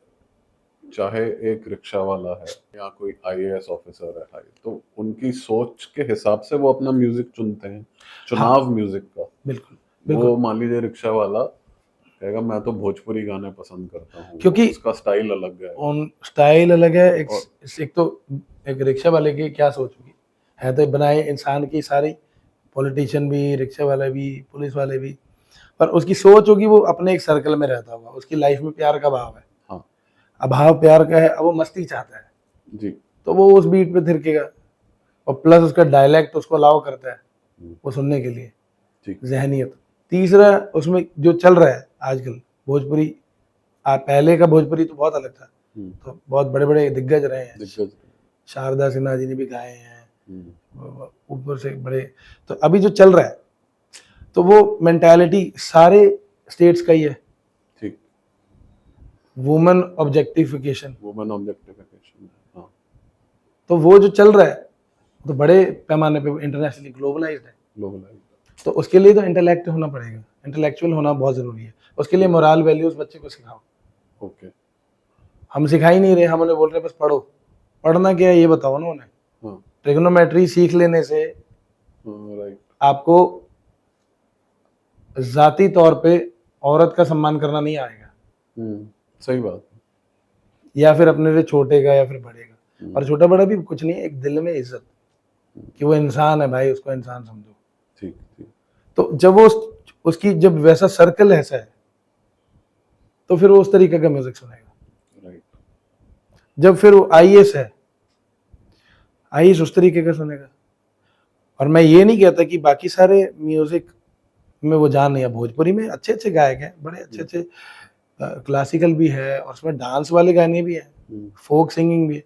चाहे एक रिक्शा वाला है या कोई आईएएस ऑफिसर है, तो उनकी सोच के हिसाब से वो अपना म्यूजिक चुनते हैं, चुनाव म्यूजिक का। बिल्कुल, वो बिल्कुल। मान लीजिए रिक्शा वाला कहेगा मैं तो भोजपुरी गाने पसंद करता हूँ, क्योंकि उसका स्टाइल अलग है। उन स्टाइल अलग है। और एक तो एक रिक्शा वाले की क्या सोच होगी, है तो बनाए इंसान की सारी, पॉलिटिशियन भी, रिक्शा वाला भी, पुलिस वाले भी, पर उसकी सोच होगी वो अपने एक सर्कल में रहता होगा, उसकी लाइफ में प्यार का भाव है। हाँ। अभाव प्यार का है, अब वो मस्ती चाहता है जी। तो वो उस बीट पे थिरकेगा, और प्लस उसका डायलेक्ट उसको अलाउ करता है वो सुनने के लिए, ठीक। जहनियत। तीसरा उसमें जो चल रहा है आजकल भोजपुरी, पहले का भोजपुरी तो बहुत अलग था, तो बहुत बड़े बड़े दिग्गज रहे हैं, दिग्गज। शारदा सिन्हा जी ने भी गाए हैं, ऊपर से बड़े। तो अभी जो चल रहा है तो वो मेंटालिटी सारे स्टेट्स का ही है, ठीक। Women objectification. Women objectification. हाँ। तो वो जो चल रहा है तो बड़े पैमाने पे इंटरनेशनली ग्लोबलाइज्ड है, ग्लोबलाइज्ड। तो उसके लिए तो इंटेलेक्ट होना पड़ेगा, इंटेलेक्चुअल होना बहुत जरूरी है। उसके लिए मोरल वैल्यूज बच्चे को सिखाओ। ओके। हम सिखा ही नहीं रहे, हम उन्हें बोल रहे हैं बस पढ़ो। पढ़ना क्या है ये बताओ ना उन्हें। हाँ। ट्रिग्नोमेट्री सीख लेने से राइट। आपको जाती तौर पे औरत का सम्मान करना नहीं आएगा, सही बात। या फिर अपने से छोटे का या फिर बड़े का। और छोटा बड़ा भी कुछ नहीं, एक दिल में इज्जत कि वो इंसान है भाई, उसको इंसान समझो। ठीक। ठीक। तो जब वो उसकी जब वैसा सर्कल ऐसा है तो फिर वो उस तरीके का म्यूजिक सुनेगा। राइट। जब फिर वो आईएएस है, आईएएस उस तरीके का सुनेगा। और मैं ये नहीं कहता कि बाकी सारे म्यूजिक में वो जान नहीं है, भोजपुरी में अच्छे अच्छे गायक हैं, बड़े अच्छे अच्छे क्लासिकल भी है, और उसमें डांस वाले गाने भी हैं, फोक सिंगिंग भी है।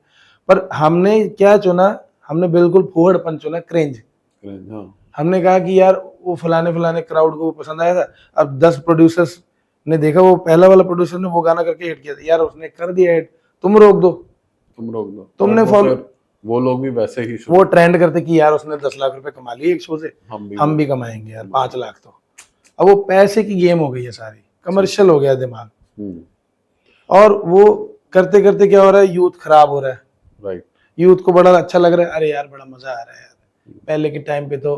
पर हमने क्या चुना, हमने बिल्कुल फूहड़पन चुना, क्रेंज। हाँ। हमने कहा कि यार वो फलाने क्राउड को पसंद आया था, अब 10 प्रोड्यूसर्स ने देखा, वो पहला वाला प्रोड्यूसर ने वो गाना करके हिट किया था, यार उसने कर दिया हिट, तुम रोक दो। तुमने फॉलो, वो लोग भी वैसे ही वो ट्रेंड करते कि यार उसने 10 लाख रुपए कमा लिए एक शो से, हम भी कमाएंगे यार 5 लाख। तो अब वो पैसे की गेम हो गई है सारी, कमर्शियल हो गया दिमाग। और वो करते करते क्या हो रहा है, यूथ खराब हो रहा है। राइट। यूथ को बड़ा अच्छा लग रहा है, अरे यार बड़ा मजा आ रहा है यार। पहले के टाइम पे तो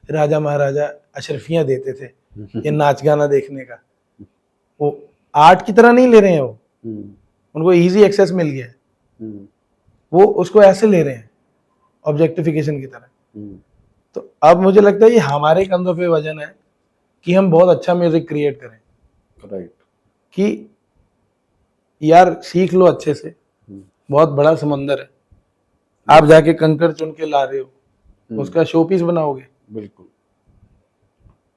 राजा महाराजा अशरफियां देते थे ये नाच गाना देखने का, वो आर्ट की तरह नहीं ले रहे हैं, वो उनको इजी एक्सेस मिल गया है, वो उसको ऐसे ले रहे हैं ऑब्जेक्टिफिकेशन की तरह। तो अब मुझे लगता है ये हमारे कंधों पे वजन है कि हम बहुत अच्छा म्यूजिक क्रिएट करें। राइट। कि यार सीख लो अच्छे से, बहुत बड़ा समंदर है, आप जाके कंकड़ चुन के ला रहे हो, उसका शो पीस बनाओगे। बिल्कुल।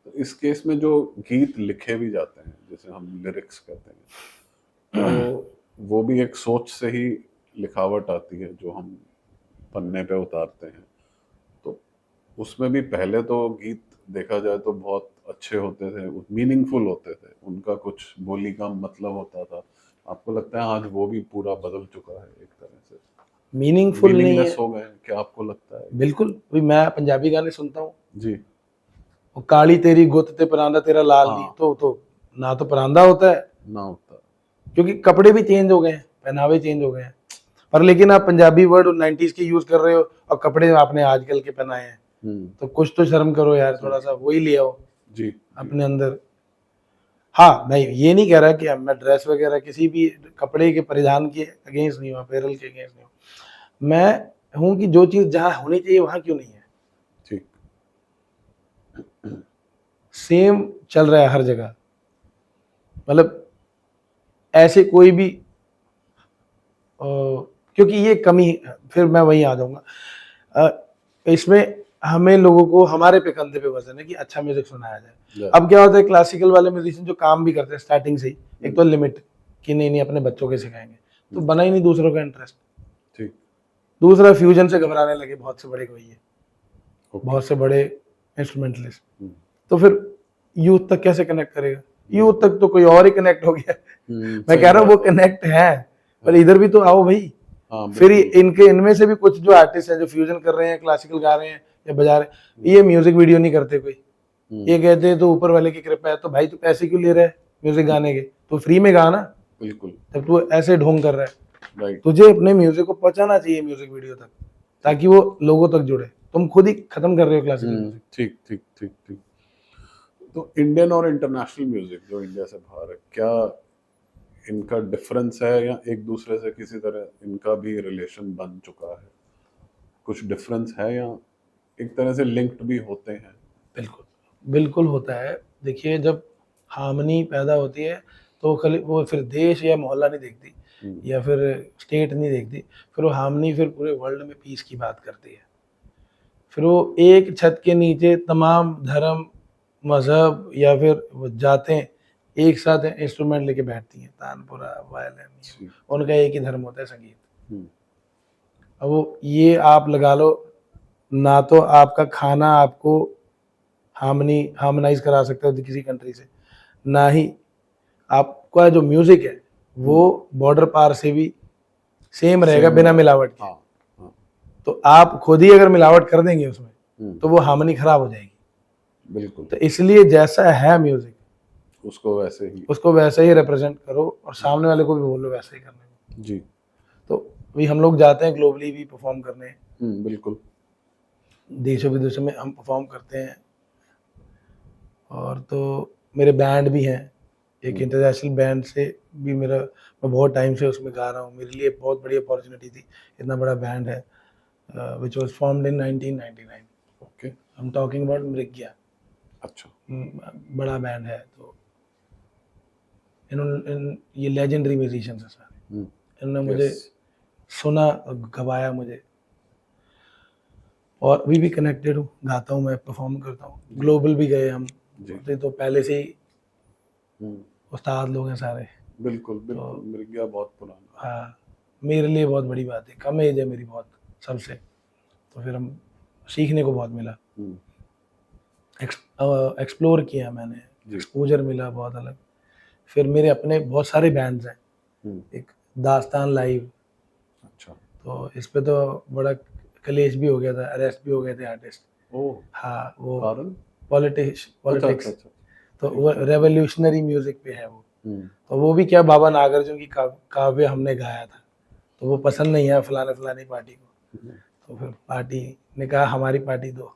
तो इस केस में जो गीत लिखे भी जाते हैं, जैसे हम लिरिक्स कहते हैं, तो वो भी एक सोच से ही लिखावट आती है जो हम पन्ने पे उतारते हैं। तो उसमें भी पहले तो गीत देखा जाए तो बहुत अच्छे होते थे, मीनिंगफुल होते थे, उनका कुछ बोली का मतलब होता था। आपको लगता है आज वो भी पूरा बदल चुका है, एक तरह से मीनिंगफुल नहीं है, हो गए? क्या आपको लगता है? बिल्कुल। अभी मैं पंजाबी गाने सुनता हूँ जी। वो काली तेरी गुत ते परांदा तेरा लाल दी, तो ना तो परांदा होता है ना होता, क्योंकि कपड़े भी चेंज हो गए हैं, पहनावे चेंज हो गए हैं। पर लेकिन आप पंजाबी वर्ड 90s के यूज कर रहे हो और कपड़े आपने आजकल के पहनाए हैं, तो कुछ तो शर्म करो यार, थोड़ा सा वही ले आओ जी अपने अंदर। हाँ, मैं ये नहीं कह रहा कि मैं ड्रेस वगैरह किसी भी कपड़े के परिधान के अगेंस्ट नहीं हूँ, अपैरल के अगेंस्ट नहीं हूँ। मैं हूँ कि जो चीज़ जहाँ होनी चाहिए वहाँ क्यों नहीं है। ठीक। सेम चल रहा है हर जगह, मतलब ऐसे कोई भी क्योंकि ये कमी, फिर मैं वहीं आ जाऊंगा। इसमें हमें लोगों को हमारे पे कंधे पे वजन है कि अच्छा म्यूजिक सुनाया जाए। अब क्या होता है, क्लासिकल वाले म्यूजिशियन जो काम भी करते हैं स्टार्टिंग से ही, एक तो लिमिट कि नहीं नहीं अपने बच्चों के सिखाएंगे, तो बना ही नहीं दूसरों का इंटरेस्ट। ठीक। दूसरा फ्यूजन से घबराने लगे बहुत से बड़े कोई है, बहुत से बड़े इंस्ट्रूमेंटलिस्ट। तो फिर यूथ तक कैसे कनेक्ट करेगा? यूथ तक तो कोई और ही कनेक्ट हो गया। मैं कह रहा हूँ वो कनेक्ट है, पर इधर भी तो आओ भाई। फिर इनमें से भी कुछ जो आर्टिस्ट हैं जो फ्यूजन कर रहे हैं, क्लासिकल गा रहे हैं या बजा रहे हैं, ये म्यूजिक वीडियो नहीं करते कोई। ये कहते हैं तो ऊपर वाले की कृपा है। तो भाई तू पैसे क्यों ले रहा है म्यूजिक गाने के? तो फ्री में गा ना। बिल्कुल। जब तू ऐसे ढोंग कर रहा है, राइट, तुझे अपने म्यूजिक को पहुंचाना चाहिए म्यूजिक वीडियो तक, ताकि वो लोगों तक जुड़े। तुम खुद ही खत्म कर रहे हो क्लासिकल म्यूजिक। ठीक ठीक ठीक ठीक। तो इंडियन और इंटरनेशनल म्यूजिक जो इंडिया से बाहर है, क्या इनका डिफरेंस है या एक दूसरे से किसी तरह इनका भी रिलेशन बन चुका है? कुछ डिफरेंस है या एक तरह से लिंक्ड भी होते हैं? बिल्कुल बिल्कुल होता है। देखिए, जब हार्मनी पैदा होती है तो खाली वो फिर देश या मोहल्ला नहीं देखती या फिर स्टेट नहीं देखती, फिर वो हार्मनी फिर पूरे वर्ल्ड में पीस की बात करती है। फिर वो एक छत के नीचे तमाम धर्म, मजहब या फिर वो जातें एक साथ इंस्ट्रूमेंट लेके बैठती हैं, तानपुरा, वायलिन, उनका एक ही धर्म होता है, संगीत। अब वो ये आप लगा लो, ना तो आपका खाना आपको हार्मनाइज करा सकता है किसी कंट्री से, ना ही आपका जो म्यूजिक है वो बॉर्डर पार से भी सेम रहेगा बिना मिलावट के। तो आप खुद ही अगर मिलावट कर देंगे उसमें तो वो हार्मनी खराब हो जाएगी। बिल्कुल। तो इसलिए जैसा है म्यूजिक उसको वैसे ही रिप्रेजेंट करो और सामने वाले को भी बोलो वैसे ही करने जी। तो भी हम लोग जाते हैं ग्लोबली भी परफॉर्म करने। बिल्कुल। देशों विदेशों में हम परफॉर्म करते हैं। और तो मेरे बैंड भी हैं, एक इंटरनेशनल बैंड से भी मैं बहुत टाइम से उसमें गा रहा हूँ। मेरे लिए बहुत बड़ी अपॉर्चुनिटी थी, इतना बड़ा बैंड है, which was formed in 1999. Okay. I'm talking about Mrigaya. अच्छा। बड़ा बैंड है। तो इन्होंने ये लेजेंडरी म्यूजिशियंस हैं सारे। इन्होंने मुझे सुना, गवाया मुझे, और अभी भी कनेक्टेड हूँ, गाता हूँ, मैं परफॉर्म करता हूँ। ग्लोबल भी गए हम, तो पहले से ही उस्ताद लोग हैं सारे। बिल्कुल बिल्कुल। मृग्या बहुत पुराना। हाँ, मेरे लिए बहुत बड़ी बात है। कम एज है मेरी बहुत सबसे, तो फिर हम सीखने को बहुत मिला, एक्सप्लोर किया मैंने, एक्सपोजर मिला बहुत अलग। फिर मेरे अपने बहुत सारे बैंड्स हैं, एक दास्तान लाइव। अच्छा। तो इस पे तो बड़ा कलेश भी हो गया था, अरेस्ट भी हो गए थे आर्टिस्ट। हाँ, वो पॉलिटिक्स। तो वो रेवोल्यूशनरी म्यूजिक पे है वो। तो वो भी क्या, बाबा नागार्जुन की काव्य हमने गाया था, तो वो पसंद नहीं है फलाने पार्टी को। तो फिर पार्टी ने कहा हमारी पार्टी दो।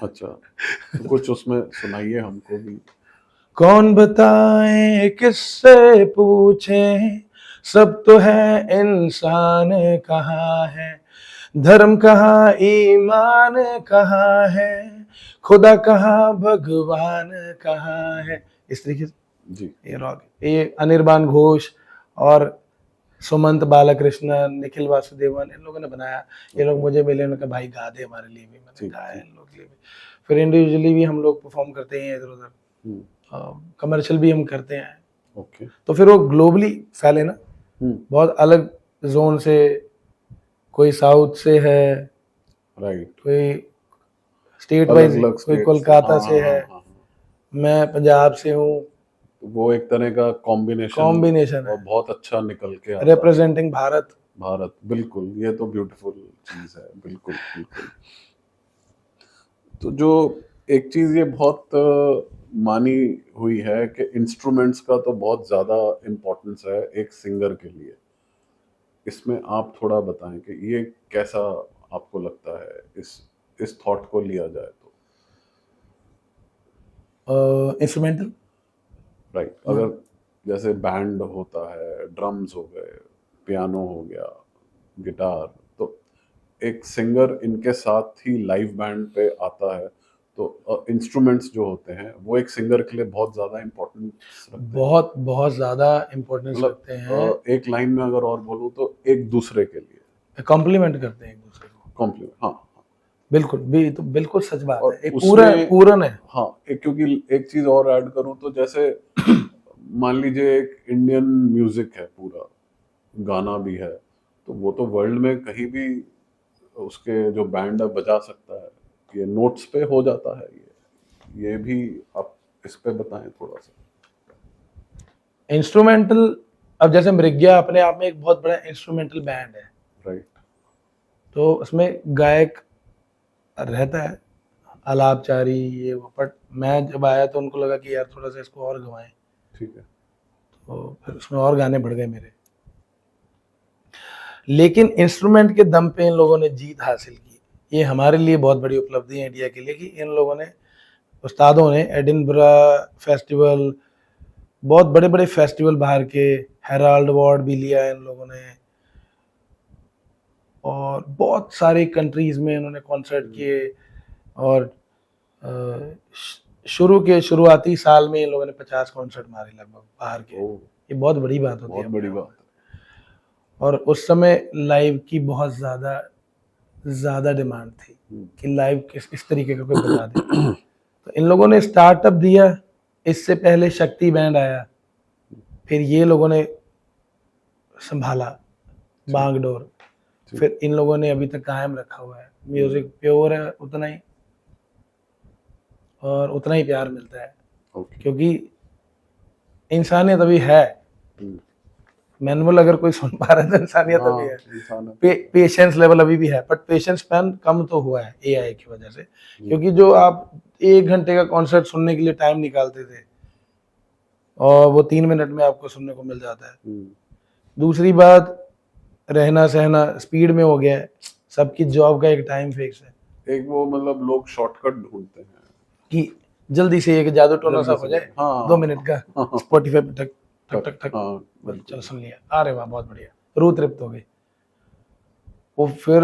अच्छा, तो कुछ उसमें सुनाइए हमको भी। कौन बताए किससे पूछें, सब तो है इंसान कहाँ है, धर्म कहाँ, ईमान कहाँ है, खुदा कहाँ, भगवान कहाँ है। इस तरीके से जी। ये अनिर्बान घोष और सुमंत बालकृष्णन, निखिल वासुदेवन, इन लोगों ने बनाया। ये लोग मुझे मिले, उन्होंने कहा भाई गा दे हमारे लिए भी। मैंने गाया इन लोगों के लिए भी। फिर इंडिविजुअली भी हम लोग परफॉर्म करते हैं इधर उधर, कमर्शियल भी हम करते हैं। ओके। तो फिर वो ग्लोबली फैले ना, बहुत अलग जोन से, कोई साउथ से है, राइट, कोई स्टेट वाइज, कोई कोलकाता से है, मैं पंजाब से हूँ। वो एक तरह का कॉम्बिनेशन है और बहुत अच्छा निकल के आता है, रिप्रेजेंटिंग भारत। बिल्कुल, ये तो ब्यूटीफुल चीज है। बिल्कुल बिल्कुल। तो जो एक चीज ये बहुत मानी हुई है कि इंस्ट्रूमेंट्स का तो बहुत ज्यादा इम्पोर्टेंस है एक सिंगर के लिए। इसमें आप थोड़ा बताएं कि ये कैसा आपको लगता है, इस इस थॉट को लिया जाए तो? इंस्ट्रूमेंटल। राइट, अगर जैसे बैंड होता है, ड्रम्स हो गए, पियानो हो गया, गिटार, तो एक सिंगर इनके साथ ही लाइव बैंड पे आता है, तो इंस्ट्रूमेंट्स जो होते हैं वो एक सिंगर के लिए बहुत ज्यादा इम्पोर्टेंट रखते हैं। बहुत बहुत ज़्यादा इम्पोर्टेंस मतलब रखते हैं, एक लाइन में अगर और बोलूँ तो एक दूसरे के लिए कॉम्प्लीमेंट करते हैं एक दूसरे को। कॉम्प्लीमेंट, हाँ। बिल्कुल भी, तो बिल्कुल सच बात और है, एक उसमें पूरन है। हाँ, एक क्योंकि एक चीज और ऐड करूँ तो जैसे मान लीजिए एक इंडियन म्यूजिक है, पूरा गाना भी है, तो वो तो वर्ल्ड में कहीं भी उसके जो बैंड है बजा सकता है, ये नोट्स पे हो जाता है। ये भी आप इस पे बताएं थोड़ा सा। इंस्ट्रूमेंटल, अब जैसे मृग्या अपने आप में एक बहुत बड़ा इंस्ट्रूमेंटल बैंड है, राइट। तो उसमें गायक रहता है, आलापचारी ये वो, बट मैं जब आया तो उनको लगा कि यार थोड़ा सा इसको और गवाएं, ठीक है। तो फिर उसमें और गाने बढ़ गए मेरे। लेकिन इंस्ट्रूमेंट के दम पे इन लोगों ने जीत हासिल की, ये हमारे लिए बहुत बड़ी उपलब्धि है इंडिया के लिए, कि इन लोगों ने, उस्तादों ने एडिनबरा फेस्टिवल, बहुत बड़े बड़े फेस्टिवल बाहर के, हेराल्ड अवार्ड भी लिया है इन लोगों ने, और बहुत सारी कंट्रीज में इन्होंने कॉन्सर्ट किए, और शुरुआती साल में इन लोगों ने 50 कॉन्सर्ट मारे लगभग बाहर के। ये बहुत बड़ी बात होती है, बहुत बड़ी बात है। और उस समय लाइव की बहुत ज़्यादा डिमांड थी कि लाइव किस तरीके का कोई बजा दे। तो इन लोगों ने स्टार्टअप दिया, इससे पहले शक्ति बैंड आया, फिर ये लोगों ने संभाला बागडोर, फिर इन लोगों ने अभी तक कायम रखा हुआ है। म्यूजिक प्योर है उतना ही, और उतना ही प्यार मिलता है, क्योंकि इंसानियत अभी है। मैनुअल अगर कोई सुन पा रहा है तो इंसानियत अभी है, पेशेंस लेवल अभी भी है, बट पेशेंस स्पैन कम तो हुआ है एआई की वजह से, क्योंकि जो आप 1 घंटे का कॉन्सर्ट सुनने के लिए टाइम निकालते थे, और वो 3 मिनट में आपको सुनने को मिल जाता है। दूसरी बात, रहना सहना स्पीड में हो गया है, सबकी जॉब का एक टाइम फिक्स है, एक वो मतलब लोग शॉर्टकट ढूंढते हैं कि जल्दी से एक जादू टोना सा हो जाए, 2 मिनट का स्पॉटिफाई पे ठक ठक ठक ठक, चलो सुन लिया, अरे वाह बहुत बढ़िया, रूह तृप्त हो गई। वो फिर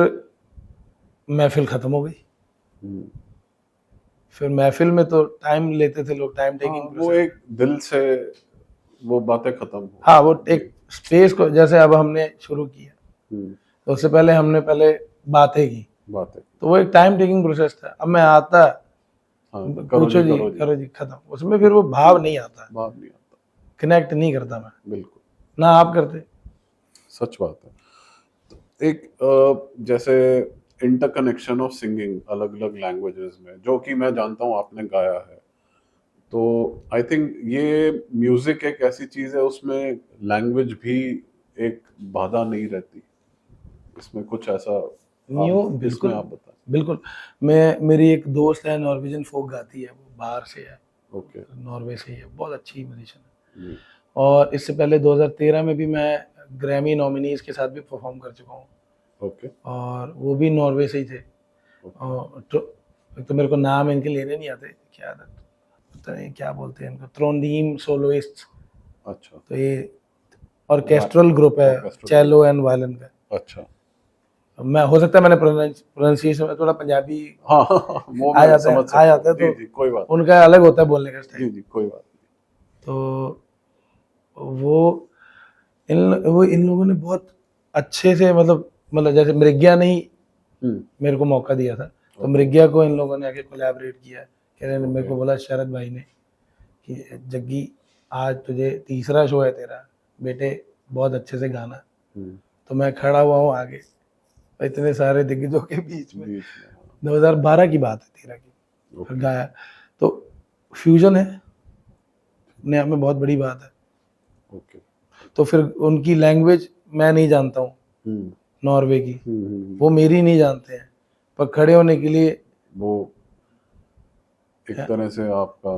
महफिल खत्म हो गई। फिर महफिल में तो टाइम लेते थे लोग, टाइम टेकिंग, वो एक दिल से वो बातें खत्म हो। हाँ, वो एक स्पेस को, जैसे अब हमने शुरू किया तो उससे पहले हमने बातें की, तो वो एक टाइम टेकिंग प्रोसेस था। अब मैं आता, पूछो जी, करो जी, खत्म। उसमें फिर वो भाव नहीं आता, कनेक्ट नहीं करता मैं, बिल्कुल ना आप करते। सच बात है। तो एक जैसे इंटरकनेक्शन ऑफ सिंगिंग अलग अलग लैंग्वेजेस में, जो कि मैं जानता हूँ आपने गाया है, तो आई थिंक ये म्यूजिक एक ऐसी चीज है उसमें लैंग्वेज भी एक बाधा नहीं रहती, इसमें कुछ ऐसा बिल्कुल आप बताएं। बिल्कुल, मेरी एक दोस्त है, नॉर्वेजियन फोक गाती है, वो बाहर से है, नॉर्वे से ही है, बहुत अच्छी म्यूजिशियन है। और इससे पहले 2013 में भी मैं ग्रैमी नॉमिनीज के साथ भी परफॉर्म कर चुका हूँ, और वो भी नॉर्वे से ही थे। और तो मेरे को नाम इनके लेने नहीं आते, क्या पता नहीं क्या बोलते हैं इनको, ट्रोंडीम सोलोइस्ट। अच्छा। तो ये ऑर्केस्ट्रल ग्रुप है, चेलो एंड वायलिन का। अच्छा। मैं, हो सकता है मैंने प्रोनाउंसिएशन में थोड़ा पंजाबी वो आ जाता है, तो जी, कोई बात, उनका अलग होता है बोलने का स्टाइल। जी, कोई बात नहीं। तो वो इन लोगों ने बहुत अच्छे से, मतलब जैसे मृग्या ने ही मेरे को मौका दिया था, तो मृग्या को इन लोगों ने आके कोलैबोरेट किया। कह रहे मेरे को बोला शरद भाई ने कि जग्गी, आज तुझे 3रा शो है तेरा, बेटे बहुत अच्छे से गाना। तो मैं खड़ा हुआ हूँ आगे इतने सारे दिग्गजों के बीच में, 2012 की बात है, 13 की, फिर गाया। तो फ्यूजन है, अपने आप में बहुत बड़ी बात है। तो फिर उनकी लैंग्वेज मैं नहीं जानता हूँ, नॉर्वे की, वो मेरी नहीं जानते हैं, पर खड़े होने के लिए वो एक तरह से आपका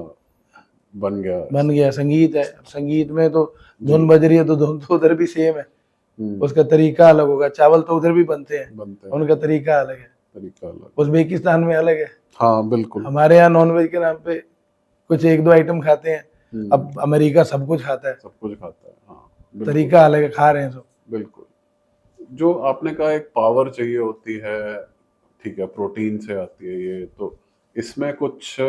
बन गया। संगीत है, संगीत में तो धुन बज रही है तो धुन तो उधर भी सेम है, उसका तरीका अलग होगा। चावल तो उधर भी बनते हैं, उनका तरीका अलग है। तरीका अलग। उज्बेकिस्तान में अलग है, हाँ बिल्कुल। हमारे यहाँ नॉनवेज के नाम पे कुछ एक दो आइटम खाते हैं, हम्म, अब अमेरिका सब कुछ खाता है, सब कुछ खाता है। हाँ बिल्कुल तरीका अलग है, खा रहे हैं सब। बिल्कुल। जो आपने कहा एक पावर चाहिए होती है, ठीक है, प्रोटीन से आती है ये, तो इसमें कुछ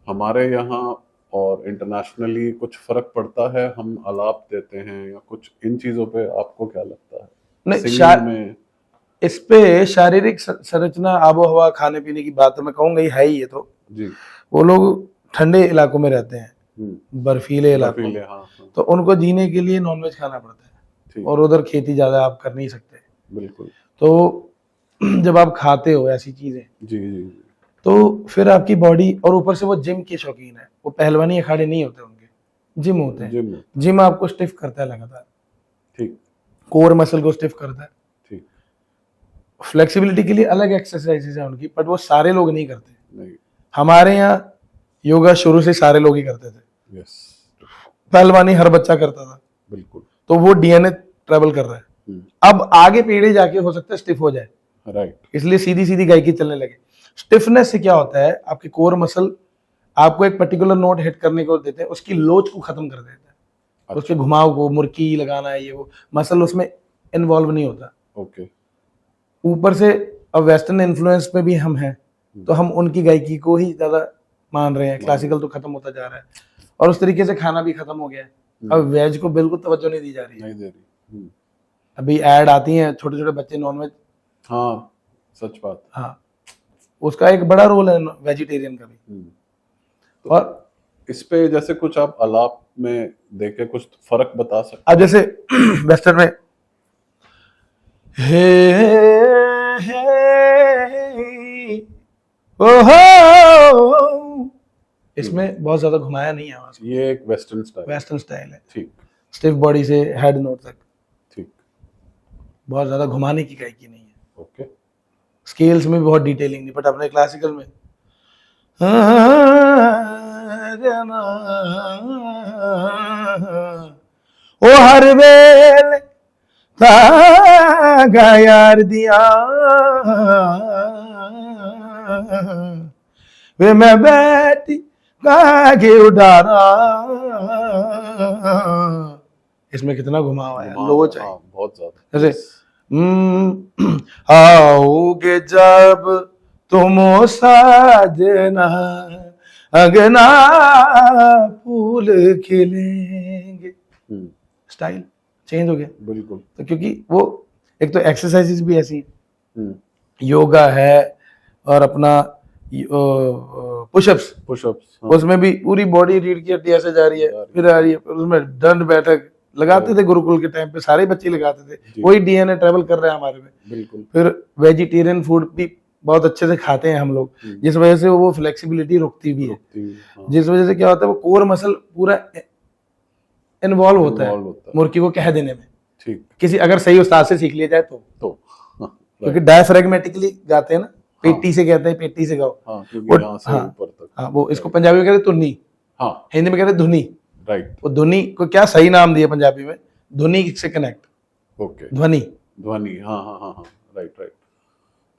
हमारे यहाँ और इंटरनेशनली कुछ फर्क पड़ता है? हम अलाप देते हैं या कुछ, इन चीजों पे आपको क्या लगता है? नहीं, सिंगिंग में। इस पे शारीरिक संरचना, आबो हवा, खाने पीने की बात तो मैं कहूंगा ही है ही। ये तो जी। वो लोग ठंडे इलाकों में रहते हैं, बर्फीले इलाकों बर्फीले, में, हाँ हाँ, तो उनको जीने के लिए नॉनवेज खाना पड़ता है, ठीक, और उधर खेती ज्यादा आप कर नहीं सकते। बिल्कुल। तो जब आप खाते हो ऐसी चीजें, जी जी जी, तो फिर आपकी बॉडी, और ऊपर से वो जिम के शौकीन है, वो पहलवानी अखाड़े नहीं होते उनके, जिम होते हैं। जिम, जिम आपको स्टिफ करता है लगातार, ठीक कोर मसल को स्टिफ करता है। ठीक, फ्लेक्सिबिलिटी के लिए अलग एक्सरसाइजेज है उनकी, बट वो सारे लोग नहीं करते। नहीं, हमारे यहाँ योगा शुरू से सारे लोग ही करते थे, यस, पहलवानी हर बच्चा करता था, बिल्कुल, तो वो डीएनए ट्रेवल कर रहा है। अब आगे पीढ़ी जाके हो सकता है स्टिफ हो जाए, राइट, इसलिए सीधी सीधी गायकी चलने लगे। स्टिफनेस से क्या होता है, आपके कोर मसल आपको एक पर्टिकुलर नोट हिट करने को देते हैं, उसकी लोच को खत्म कर देता है, अच्छा, उसके घुमाव को, मुर्की लगाना है, ये वो मसल उसमें इन्वॉल्व नहीं होता। ओके, ऊपर से अब वेस्टर्न इन्फ्लुएंस में भी हम हैं, तो हम उनकी गायकी को ही ज्यादा मान रहे हैं, क्लासिकल तो खत्म होता जा रहा है, और उस तरीके से खाना भी खत्म हो गया है। अब वेज को बिल्कुल तवज्जो नहीं दी जा रही है, नहीं दे रही। अभी ऐड आती हैं, छोटे छोटे बच्चे नॉनवेज, हाँ सच बात। हाँ, उसका एक बड़ा रोल है वेजिटेरियन का भी। तो और इस पे जैसे कुछ आप आलाप में देखे कुछ फर्क बता सकते? अब जैसे वेस्टर्न में हे ओहो, इसमें बहुत ज्यादा घुमाया नहीं है आवाज, ये एक वेस्टर्न स्टाइल है, ठीक स्टिफ बॉडी से हेड नोट तक, ठीक, बहुत ज्यादा घुमाने की गायकी नहीं है। ओके, स्केल्स में भी बहुत डिटेलिंग नहीं, बट अपने क्लासिकल में ओ हर वेल तागा यार दिया वे मैं बैठी कागे उड़ाना, इसमें कितना घुमा हुआ है, लोच है, हाँ, बहुत ज्यादा। जैसे आओगे जब तुम साजना, अगना फूल खिलेंगे, स्टाइल चेंज हो गया बिल्कुल, तो, क्योंकि वो एक तो एक्सरसाइजेस भी ऐसी, योगा है, और अपना पुशअप्स, उसमें भी पूरी बॉडी रीढ़ की हड्डी ऐसे जा रही है, फिर आ रही है, उसमें दंड बैठक लगाते थे गुरुकुल के टाइम पे, सारे बच्चे लगाते थे, वही डीएनए ट्रेवल कर रहे हैं हमारे में। बिल्कुल। फिर वेजिटेरियन फूड भी बहुत अच्छे से खाते हैं हम लोग, जिस वजह से वो फ्लेक्सिबिलिटी रुकती भी है, जिस वजह से क्या होता है, वो कोर मसल पूरा इन्वॉल्व होता है मुर्की को कह देने में, ठीक, किसी अगर सही उस्ताद से सीख लिया जाए तो क्योंकि डायफ्रेगमेटिकली गाते हैं ना, पेटी से कहते हैं, पेटी से गाओ, क्योंकि यहाँ से ऊपर तक, हाँ, वो इसको पंजाबी में कहते हैं धुनी, हाँ, हिंदी में कहते हैं धुनी, राइट, वो धुनी को क्या सही नाम दिया पंजाबी में, धुनी से कनेक्ट, ओके, ध्वनि, हाँ हाँ हाँ हाँ, राइट।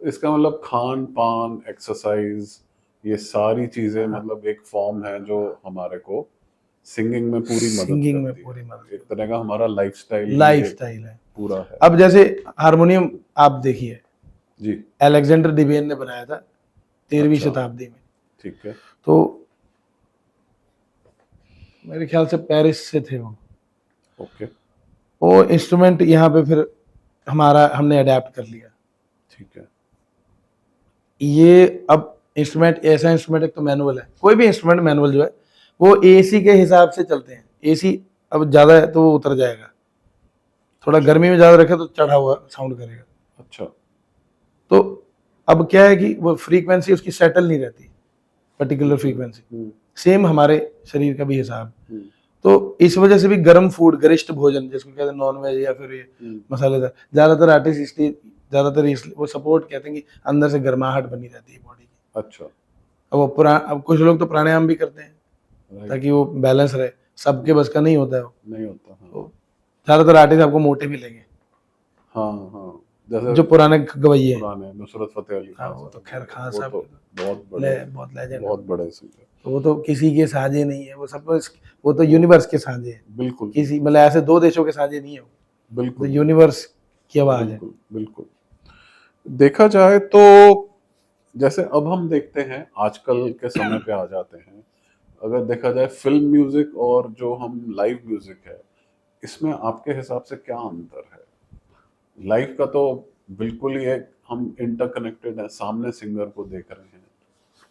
इसका मतलब खान पान, एक्सरसाइज, ये सारी चीजें मतलब एक फॉर्म है जो हमारे को सिंगिंग में पूरी मदद, एक तरह का हमारा लाइफस्टाइल है पूरा है। अब जैसे हारमोनियम आप देखिए जी, अलेक्जेंडर डिवेन ने बनाया था 13वीं शताब्दी में, ठीक है, तो मेरे ख्याल से पेरिस से थे वो, ओके, वो इंस्ट्रूमेंट यहाँ पे फिर हमने अडेप्ट कर लिया, ठीक है। ये अब इंस्ट्रूमेंट ऐसा इंस्ट्रूमेंट, एक तो मैनुअल है, कोई भी इंस्ट्रूमेंट मैनुअल जो है वो एसी के हिसाब से चलते हैं, एसी अब ज्यादा है तो वो उतर जाएगा, थोड़ा गर्मी में ज्यादा रखे तो चढ़ा हुआ साउंड करेगा, अच्छा, तो अब क्या है कि वो फ्रीक्वेंसी उसकी सेटल नहीं रहती, पर्टिकुलर फ्रीक्वेंसी, सेम हमारे शरीर का भी हिसाब, तो इस वजह से भी गर्म फूड, गरिष्ठ भोजन जिसको कहते हैं नॉन वेज या फिर ये मसालेदार, ज्यादातर आर्टिस्ट इसलिए वो सपोर्ट कहते हैं कि अंदर से गर्माहट बनी रहती है बॉडी की, अच्छा, अब कुछ लोग तो प्राणायाम भी करते हैं ताकि वो बैलेंस रहे, सबके बस का नहीं होता है वो, नहीं होता, हाँ। तो ज्यादातर आर्टिस्ट आपको मोटे मिलेंगे, हाँ हाँ, जैसे जो पुराने गवैये हैं। पुराने नुसरत फतेह अली हाँ खान वो तो साहब, खैर खान वो साहब तो के तो बहुत बड़े, बहुत लेजेंड है। बहुत बड़े सिंगर। तो वो तो किसी के साझे नहीं है, वो सब वो तो यूनिवर्स के साझे है। बिल्कुल किसी मतलब ऐसे दो देशों के साझे नहीं है वो, तो बिल्कुल यूनिवर्स की आवाज है। बिल्कुल बिल्कुल। देखा जाए तो जैसे अब हम देखते हैं आजकल के समय पे आ जाते हैं, अगर देखा जाए फिल्म म्यूजिक और जो हम लाइव म्यूजिक है, इसमें आपके हिसाब से क्या अंतर है? लाइव का तो बिल्कुल ही एक हम इंटरकनेक्टेड है, सामने सिंगर को देख रहे हैं।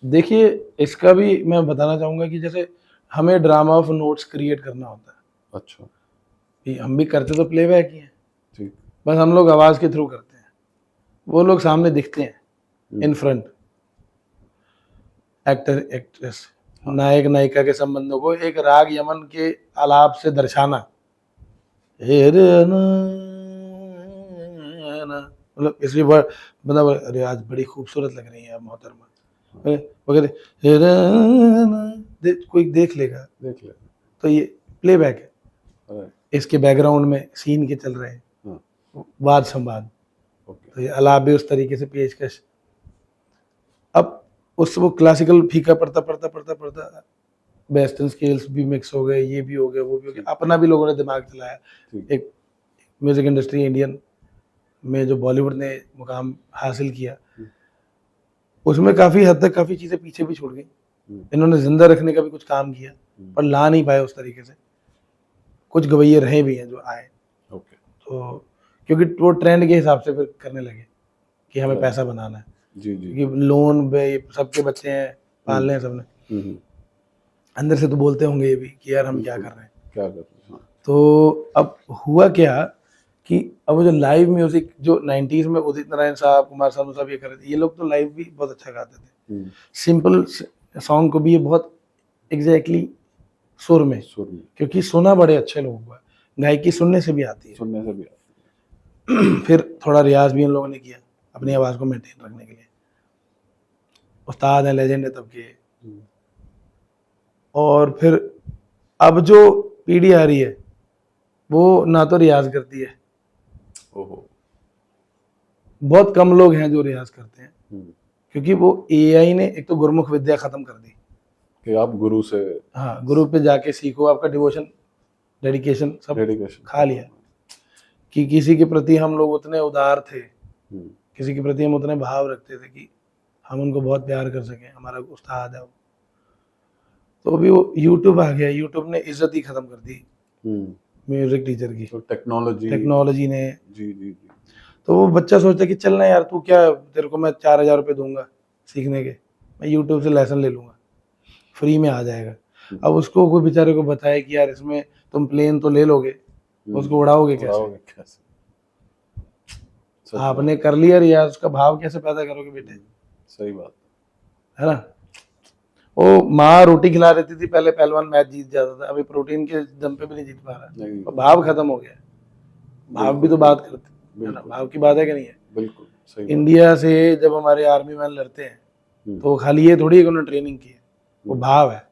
देखिए इसका भी मैं बताना चाहूंगा कि जैसे हमें ड्रामा ऑफ नोट्स क्रिएट करना होता है, अच्छा, कि हम भी करते तो प्लेबैक ही हैं, ठीक। बस हम लोग आवाज के थ्रू करते हैं, वो लोग सामने दिखते हैं इन फ्रंट, एक्टर एक्ट्रेस, नायक नायिका के संबंधों को एक राग यमन के आलाप से दर्शाना, हे रे ना, मतलब इसलिए मतलब अरे आज बड़ी खूबसूरत लग रही है मोहतरमा, वो कहते हे रे ना, कोई देख लेगा देख ले। तो ये प्लेबैक है, अरे, इसके बैकग्राउंड में सीन के चल रहे हैं, हाँ, वाद संवाद, ओके, तो ये आलाप भी उस तरीके से पेशकश। अब उस वो क्लासिकल फीका पड़ता पड़ता पड़ता पड़ता वेस्टर्न स्केल्स भी मिक्स हो गए, ये भी हो गया वो भी हो गया, अपना भी लोगों ने दिमाग चलाया। ठीक। एक म्यूजिक इंडस्ट्री इंडियन में जो बॉलीवुड ने मुकाम हासिल किया, उसमें काफी हद तक काफी चीजें पीछे भी छूट गई। इन्होंने जिंदा रखने का भी कुछ काम किया, पर ला नहीं पाए उस तरीके से। कुछ गवैये रहे भी हैं जो आए, ओके, तो क्योंकि वो ट्रेंड के हिसाब से फिर करने लगे कि हमें पैसा बनाना है, जी जी, क्योंकि लोन पे सबके बच्चे हैं, पालने हैं सबने, अंदर से तो बोलते होंगे ये भी कि यार हम क्या कर रहे हैं, क्या कर रहे हैं, हाँ, तो अब हुआ क्या कि अब वो जो लाइव म्यूजिक जो 90s में उदित नारायण साहब, कुमार सानू साहब ये कर रहे थे, ये लोग तो लाइव भी बहुत अच्छा गाते थे, सिंपल सॉन्ग को भी ये बहुत एग्जैक्टली सुर में, क्योंकि सुना बड़े अच्छे लोगों को, गायकी सुनने से भी आती है, सुनने से भी आती है। फिर थोड़ा रियाज भी इन लोगों ने किया अपनी आवाज को मेंटेन रखने के लिए, उस्ताद हैं, लेजेंड है तब के। और फिर अब जो पीढ़ी आ रही है वो ना तो रियाज करती है, ओहो, बहुत कम लोग हैं जो रियाज करते हैं, क्योंकि वो एआई ने एक तो गुरुमुख विद्या खत्म कर दी कि आप गुरु से, हाँ गुरु पे जाके सीखो, आपका डिवोशन डेडिकेशन सब खा लिया, कि किसी के प्रति हम लोग उतने उदार थे, किसी के प्रति हम उतने भाव रखते थे कि हम उनको बहुत प्यार कर सकें, हमारा उस्ताद है वो। तो अभी वो यूट्यूब आ गया, यूट्यूब ने इज्जत ही खत्म कर दी म्यूजिक टीचर की, तो टेक्नोलॉजी ने। जी जी जी। तो वो बच्चा सोचता है कि चल ना यार, तू क्या, तेरे को मैं 4,000 रुपये दूंगा सीखने के, मैं यूट्यूब से लेसन ले लूंगा, फ्री में आ जाएगा। अब उसको कोई बेचारे को बताए कि यार इसमें तुम प्लेन तो ले लोगे, उसको उड़ाओगे कैसे? आपने कर लिया रियाज, उसका भाव कैसे पैदा करोगे बेटे? सही बात है ना। वो माँ रोटी खिला देती थी पहले, पहलवान मैच जीत जाता था, अभी प्रोटीन के दम पे भी नहीं जीत पा रहा, तो भाव खत्म हो गया। भाव भी तो बात करते है ना, भाव की बात है कि नहीं है? बिल्कुल सही। इंडिया से जब हमारे आर्मी मैन लड़ते हैं तो खाली ये थोड़ी उन्होंने ट्रेनिंग की है, वो भाव है,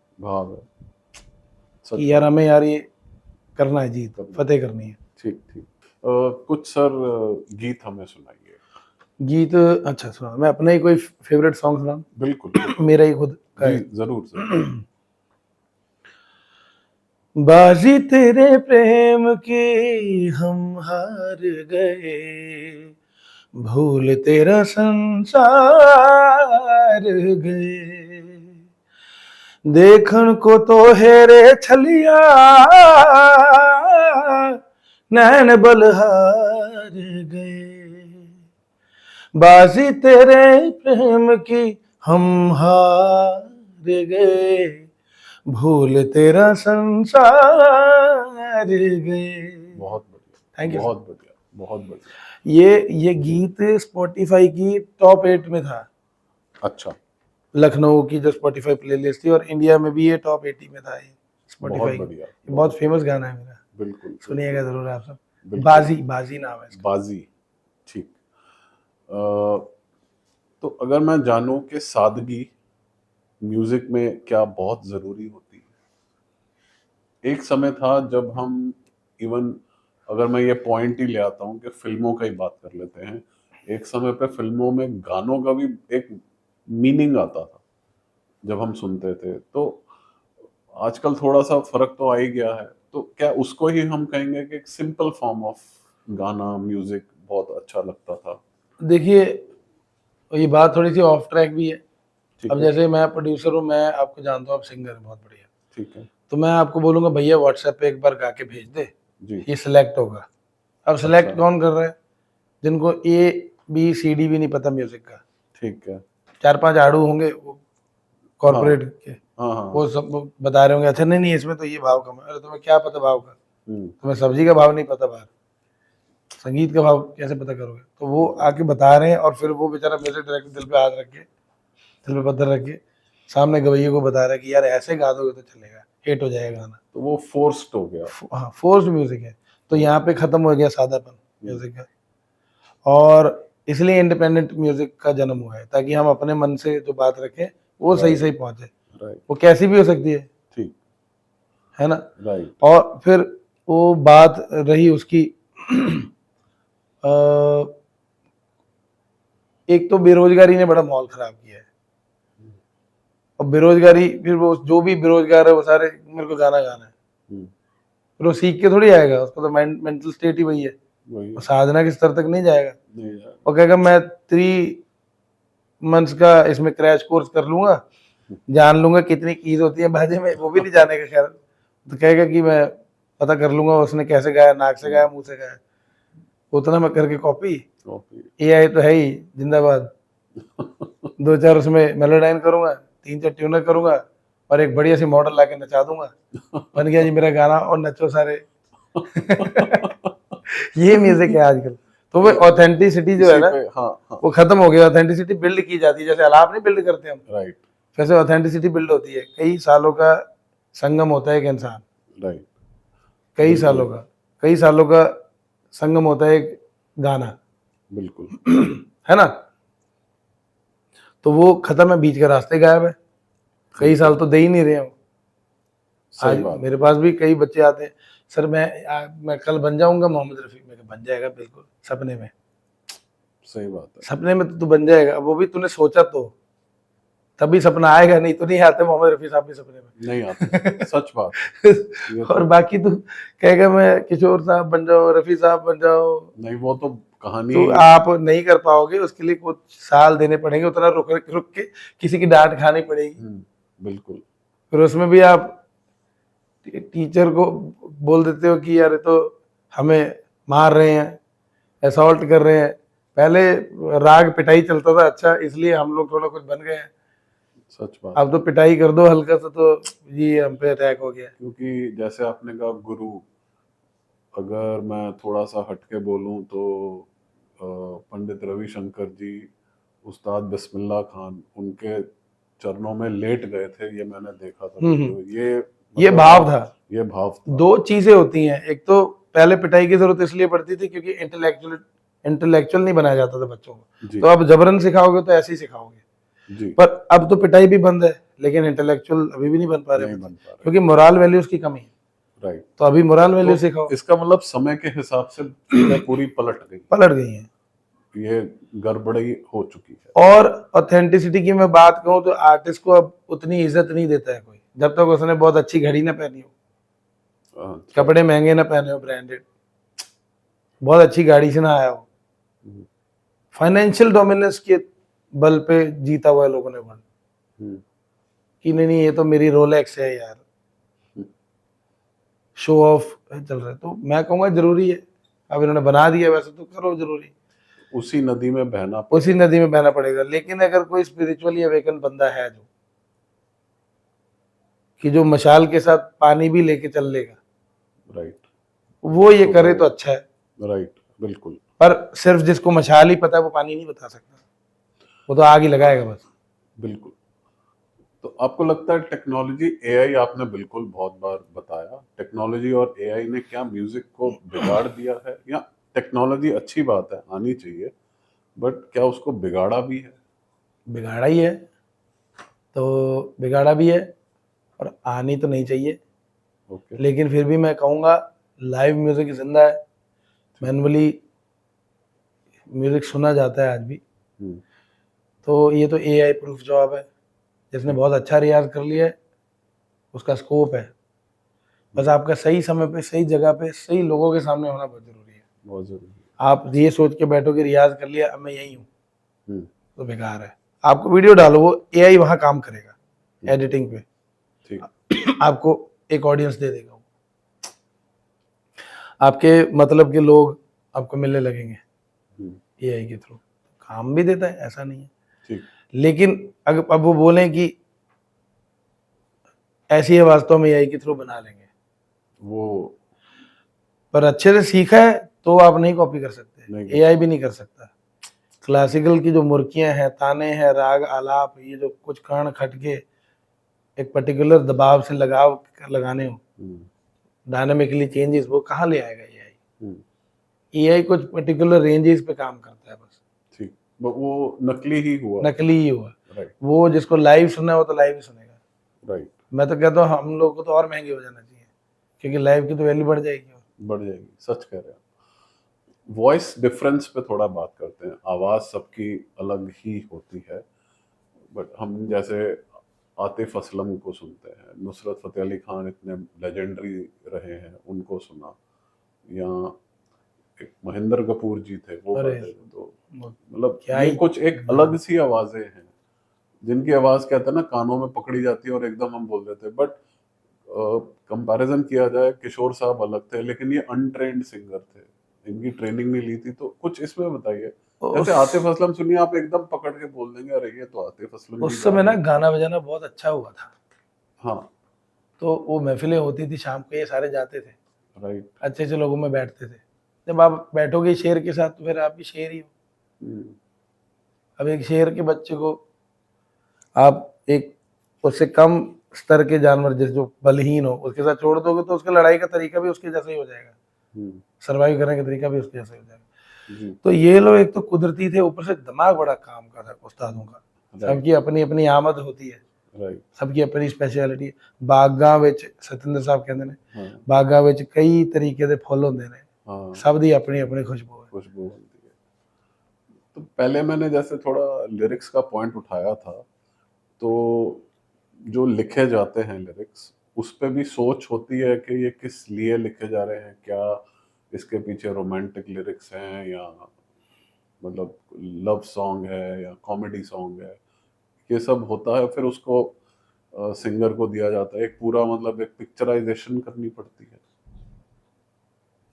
कि यार हमें यार ये करना है, जीत फतेह करनी है। ठीक ठीक। कुछ सर गीत हमें सुनाइए। गीत, अच्छा सुना, मैं अपना ही कोई फेवरेट सॉन्ग सुना? बिल्कुल मेरा ही खुद का है। जरूर सर। बाजी तेरे प्रेम की हम हार गए, भूल तेरा संसार गए, देखन को तो हेरे छलिया नैन बलहार गए, बाजी तेरे प्रेम की हम हार गए, भूल तेरा संसार गए। बहुत बढ़िया, थैंक यू, बहुत बढ़िया, बहुत बढ़िया। ये गीत स्पॉटिफाई की टॉप 8 में था। अच्छा। लखनऊ की जो स्पॉटिफाई प्लेलिस्ट थी, और इंडिया में भी ये टॉप 80 में था। ये स्पॉटिफाई की बहुत फेमस गाना है मेरा, बिल्कुल सुनिएगा जरूर आप सब। बाजी, बाजी नाम है इसका। बाजी, ठीक। तो अगर मैं जानूं कि सादगी म्यूजिक में क्या बहुत जरूरी होती है। एक समय था जब हम इवन, अगर मैं ये पॉइंट ही ले आता हूं कि फिल्मों का ही बात कर लेते हैं, एक समय पे फिल्मों में गानों का भी एक मीनिंग आता था जब हम सुनते थे। तो आजकल थोड़ा सा फर्क तो आ ही गया है। तो क्या उसको ही हम कहेंगे कि एक सिंपल फॉर्म ऑफ गाना म्यूजिक बहुत अच्छा लगता था? देखिए, ये बात थोड़ी सी ऑफ ट्रैक भी है। ठीक अब है। जैसे मैं प्रोड्यूसर हूँ, मैं आपको जानता हूँ, आप सिंगर हैं बहुत बढ़िया, ठीक है। तो मैं आपको बोलूँगा भैया व्हाट्सएप पे एक बार गा के भेज दे, जी। ये सिलेक्ट होगा। अब अच्छा। सिलेक्ट कौन कर रहा है? जिनको ABCD भी नहीं पता म्यूजिक का, ठीक है। 4-5 आड़ू होंगे वो हाँ कॉर्पोरेट के, हाँ हाँ। वो सब बता रहे होंगे अच्छा नहीं नहीं इसमें तो ये भाव कम है। अरे तुम्हें क्या पता भाव का? हम्म। तुम्हें सब्जी का भाव नहीं पता बाहर, संगीत का भाव कैसे पता करोगे? तो वो आके बता रहे हैं, और फिर वो बेचारा म्यूजिक डायरेक्टर दिल पे हाथ रख के, दिल पे पत्थर रख के सामने गवैये को बता रहा है कि यार ऐसे गा दोगे तो चलेगा, हिट हो जाएगा गाना। तो वो फोर्स्ड हो गया। हाँ, फोर्स्ड म्यूजिक है। तो यहाँ पे खत्म हो गया सादापन म्यूजिक का, और इसलिए इंडिपेंडेंट म्यूजिक का जन्म हुआ है, ताकि हम अपने मन से जो बात रखें वो सही सही पहुंचे। राइट। वो कैसी भी हो सकती है ठीक ना? राइट। और फिर वो बात रही उसकी अ, एक तो बेरोजगारी ने बड़ा माहौल खराब किया है। और बेरोजगारी, फिर वो जो भी बेरोजगार है वो सारे मेरे को गाना गाना है, फिर वो सीख के थोड़ी आएगा, उसको तो मेंटल स्टेट ही वही है, वही वो साधना के स्तर तक नहीं जाएगा। नहीं यार। वो कहेगा मैं 3 मंथ्स का इसमें क्रैश कोर्स कर लूंगा, जान लूंगा कितनी कीज होती है बाजे में, वो भी नहीं जानेगा खैर, तो कहेगा कि मैं पता कर लूंगा उसने कैसे गाया, नाक से गाया, मुंह से गाया, उतना मैं करके कॉपी। AI तो है ही जिंदाबाद। 2-4 उसमें मेलोडाइन करूंगा, 3-4 ट्यूनर करूंगा, और एक बढ़िया सी मॉडल लाके नचा दूंगा, बन गया जी मेरा गाना, और नचो सारे। ये म्यूजिक है आजकल। तो वो ऑथेंटिसिटी जो है ना, हाँ हाँ। वो खत्म हो गया। ऑथेंटिसिटी बिल्ड की जाती है, जैसे अलाप नहीं बिल्ड करते हम, राइट। वैसे ऑथेंटिसिटी बिल्ड होती है। कई सालों का संगम होता है एक इंसान, राइट। कई सालों का संगम होता है एक गाना, बिल्कुल। है ना? तो वो खत्म है, बीच का रास्ते गायब है, कई साल तो दे ही नहीं रहे हम। आज सही बात। मेरे पास भी कई बच्चे आते हैं, सर मैं कल बन जाऊंगा मोहम्मद रफी। मैं कहा, बन जाएगा बिल्कुल, सपने में। सही बात है। सपने में तो तू बन जाएगा, वो भी तूने सोचा तो, तभी सपना आएगा, नहीं तो नहीं आते मोहम्मद रफी साहब भी सपने में। नहीं आते, सच बात है। ये और तो बाकी तू कहेगा मैं किशोर साहब बन जाओ, रफी साहब बन जाओ, नहीं, वो तो कहानी। तो आप नहीं कर पाओगे। उसके लिए कुछ साल देने पड़ेंगे, उतना रुक रुक के किसी की डांट खानी पड़ेगी। बिल्कुल। फिर उसमें भी आप टीचर को बोल देते हो कि यार ये तो हमें मार रहे हैं, असॉल्ट कर रहे हैं। पहले राग पिटाई चलता था, अच्छा इसलिए हम लोग थोड़ा कुछ बन गए हैं। सच बात। अब तो पिटाई कर दो हल्का सा तो जी हम पे अटैक हो गया। क्योंकि जैसे आपने कहा गुरु, अगर मैं थोड़ा सा हटके बोलूं तो पंडित रविशंकर जी, उस्ताद बिस्मिल्लाह खान, उनके चरणों में लेट गए थे, ये मैंने देखा था। तो ये मतलब भाव था, ये भाव था। 2 चीजें होती हैं। एक तो पहले पिटाई की जरूरत इसलिए पड़ती थी क्योंकि इंटेलेक्चुअल नहीं बनाया जाता था बच्चों को, तो अब जबरन सिखाओगे तो ऐसे ही सिखाओगे जी। पर अब तो पिटाई भी बंद है, लेकिन इंटेलेक्चुअल अभी भी नहीं बन पा रहे, क्योंकि मोरल वैल्यूज की कमी है। राइट। तो अभी मोरल वैल्यू सिखाओ। इसका मतलब समय के हिसाब से चीजें पूरी पलट गई हैं, ये गड़बड़ी हो चुकी है। और ऑथेंटिसिटी की मैं बात कहूँ तो आर्टिस्ट को अब उतनी इज्जत नहीं देता है कोई, जब तक उसने बहुत अच्छी घड़ी ना पहनी हो, कपड़े महंगे ना पहने हो, ब्रांडेड, बहुत अच्छी गाड़ी से ना आया हो, फाइनेंशियल डोमिनेंस के बल पे जीता हुआ है लोगों ने वन, कि नहीं ये तो मेरी रोलेक्स है यार, शो ऑफ चल रहा है। तो मैं कहूँगा जरूरी है, अब इन्होंने बना दिया वैसे तो करो, जरूरी उसी नदी में बहना पड़ेगा। लेकिन अगर कोई स्पिरिचुअली अवेकन बंदा है जो कि जो मशाल के साथ पानी भी लेके चल लेगा, राइट, वो ये करे तो अच्छा है। राइट, बिल्कुल। पर सिर्फ जिसको मशाल ही पता है वो पानी नहीं बता सकता, वो तो आग ही लगाएगा बस। बिल्कुल। तो आपको लगता है टेक्नोलॉजी, एआई, आपने बिल्कुल बहुत बार बताया, टेक्नोलॉजी और एआई ने क्या म्यूजिक को बिगाड़ दिया है? या टेक्नोलॉजी अच्छी बात है, आनी चाहिए, बट क्या उसको बिगाड़ा भी है? बिगाड़ा ही है, तो बिगाड़ा भी है, और आनी तो नहीं चाहिए। लेकिन फिर भी मैं कहूँगा लाइव म्यूजिक जिंदा है, मैनुअली म्यूजिक सुना जाता है आज भी। हम्म, तो ये तो AI प्रूफ जॉब है। जिसने बहुत अच्छा रियाज कर लिया है उसका स्कोप है। बस आपका सही समय पे, सही जगह पे, सही लोगों के सामने होना बहुत जरूरी है। बहुत जरूरी है। आप ये सोच के बैठोगे रियाज कर लिया, अब मैं यही हूँ, हम्म, तो बेकार है। आपको वीडियो डालो, वो AI वहाँ काम करेगा एडिटिंग पे, ठीक। आपको एक ऑडियंस दे देगा वो। आपके मतलब के लोग आपको मिलने लगेंगे हम्म, AI के थ्रू। काम भी देता है, ऐसा नहीं है। ठीक। लेकिन अगर अब वो बोलें कि ऐसी आवाज तो हम AI के थ्रू बना लेंगे, वो पर अच्छे से सीखा है तो आप नहीं कॉपी कर नहीं सकते, कर AI भी नहीं कर सकता। क्लासिकल की जो मुर्कियां हैं, ताने हैं, राग आलाप, ये जो कुछ कर्ण खटके एक पर्टिकुलर दबाव से लगाव लगाने हो, हम्म, डायनामिकली चेंजेस, वो कहाँ ले आएगा AI? हम्म, AI कुछ पर्टिकुलर रेंजेस पे काम करता है बस, ठीक। वो नकली ही हुआ। नकली ही हुआ। राइट, वो जिसको लाइव सुनना है वो तो लाइव ही सुनेगा। राइट। मैं तो कहता हूँ हम लोग को तो और महंगे हो जाना चाहिए, क्योंकि लाइव की तो वैल्यू बढ़ जाएगी। बढ़ जाएगी, सच कह रहे हैं। वॉइस डिफरेंस पे थोड़ा बात करते हैं। आवाज सबकी अलग ही होती है, बट हम जैसे आतिफ असलम को सुनते हैं, नुसरत फतेह अली खान इतने लेजेंडरी रहे हैं, उनको सुना, या एक महेंद्र कपूर जी थे, वो अरे गाते थे, तो वो मतलब क्या ये ही कुछ एक अलग सी आवाजें हैं जिनकी आवाज कहते हैं ना कानों में पकड़ी जाती है और एकदम हम बोल देते हैं। बट कंपैरिजन किया जाए, किशोर साहब अलग थे, लेकिन ये अनट्रेंड सिंगर थे, इनकी ट्रेनिंग नहीं ली थी। तो कुछ इसमें बताइए। जैसे आतिफ असलम सुनिए, आप एकदम पकड़ के बोल देंगे अरे ये तो आतिफ असलम की उस गा समय ना रहे हैं। गाना बजाना बहुत अच्छा हुआ था, हाँ, तो वो महफिलें होती थी शाम को, ये सारे जाते थे, राइट। अच्छे अच्छे लोगों में बैठते थे। जब आप बैठोगे शेर के साथ तो फिर आप भी शेर ही हो। हम्म, अब एक शेर के बच्चे को आप एक उससे कम स्तर के जानवर, जिस जो बलहीन हो, उसके साथ छोड़ दोगे तो उसका लड़ाई का तरीका भी उसके जैसा ही हो जाएगा, हम्म, सर्वाइव करने का तरीका भी उसके जैसा ही हो जाएगा। जी, तो ये लोग एक तो कुदरती थे, ऊपर से दिमाग बड़ा काम का था उस्तादों का। राइट, सबकी अपनी अपनी आमद होती है, राइट। सबकी अपनी स्पैशलिटी है। बागां विच सतिंदर साहब कहते ने, हाँ, बागां विच कई तरीके दे फुੱਲ ਹੁੰਦੇ ਨੇ, हाँ, सब दी अपनी अपनी खुशबू है। खुशबू बनती है। तो पहले मैंने जैसे थोड़ा लिरिक्स का पॉइंट उठाया था, तो जो लिखे जाते हैं लिरिक्स, उस पे भी सोच होती है कि ये किस लिए लिखे जा रहे हैं, क्या इसके पीछे रोमांटिक लिरिक्स हैं, या मतलब लव सॉन्ग है या कॉमेडी सॉन्ग है, ये सब होता है। फिर उसको सिंगर को दिया जाता है, एक पूरा मतलब एक पिक्चराइजेशन करनी पड़ती है।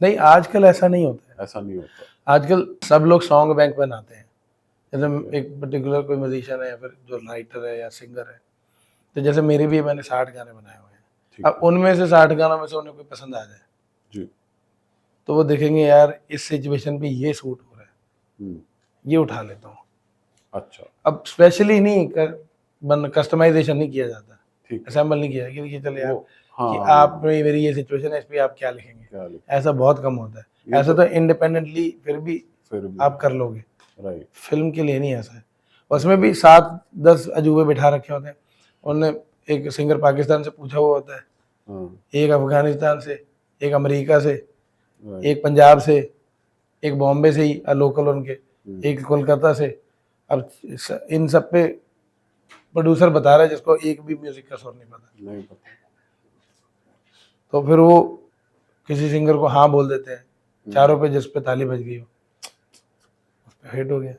नहीं, आजकल ऐसा नहीं होता है। ऐसा नहीं होता। आजकल सब लोग सॉन्ग बैंक बनाते हैं। जैसे Okay. एक पर्टिकुलर कोई म्यूजिशियन है या फिर जो राइटर है या सिंगर है, तो जैसे मेरे भी मैंने 60 गाने बनाए हुए हैं। ठीक अब है। उनमें से 60 गानों में से उन्हें कोई पसंद आ जाए जी। तो वो देखेंगे यार इस सिचुएशन पे ये सूट हो रहा है, हम्म, ये उठा लेता हूँ। अच्छा, अब स्पेशली नहीं कस्टमाइजेशन नहीं किया जाता, ठीक है। असेंबल नहीं किया जाता कि चले यार वो हाँ, कि आप मेरी ये सिचुएशन है, इस पे आप क्या लिखेंगे, क्या लिख, ऐसा बहुत कम होता है। ये ऐसा तो इंडिपेंडेंटली फिर भी फिर भी आप कर लोगे, राइट, फिल्म के लिए नहीं ऐसा है। उसमें भी 7-10 अजूबे बिठा रखे होते हैं। उन्होंने एक सिंगर पाकिस्तान से पूछा हुआ होता है, हाँ, एक अफगानिस्तान से, एक अमेरिका से, राइट, एक पंजाब से, एक बॉम्बे से ही लोकल उनके, हम्म, एक कोलकाता से। अब इन सब पे प्रोड्यूसर बता रहा है जिसको एक भी म्यूजिक का सुर नहीं पता, नहीं पता। तो फिर वो किसी सिंगर को हाँ बोल देते हैं, चारों पे जिस पे ताली बज गई हो उस पे हिट हो गया।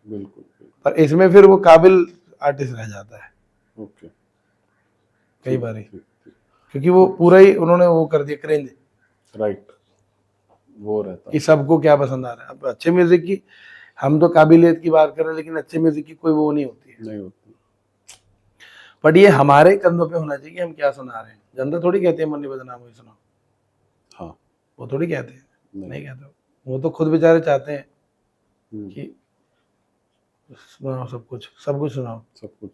बिल्कुल, बिल्कुल। पर इसमें फिर वो काबिल आर्टिस्ट रह जाता है ओके, कई बार, ठीक, ठीक, क्योंकि वो पूरा ही उन्होंने वो कर दिया क्रेंज राइट, वो रहता कि है। सबको क्या पसंद आ रहा है। अब अच्छे म्यूजिक की हम तो काबिलियत की बात कर रहे हैं, लेकिन अच्छे म्यूजिक की कोई वो नहीं होती है। नहीं होती। बट ये हमारे कंधों पे होना चाहिए कि हम क्या सुना रहे हैं। जनता थोड़ी कहती है मन्नी बदनाम हुई सुनाओ, हाँ, वो थोड़ी कहते हैं, नहीं, नहीं कहते। वो तो खुद बेचारे चाहते हैं हम्म, कि सुनाओ सब कुछ, सब कुछ सुनाओ। सब कुछ।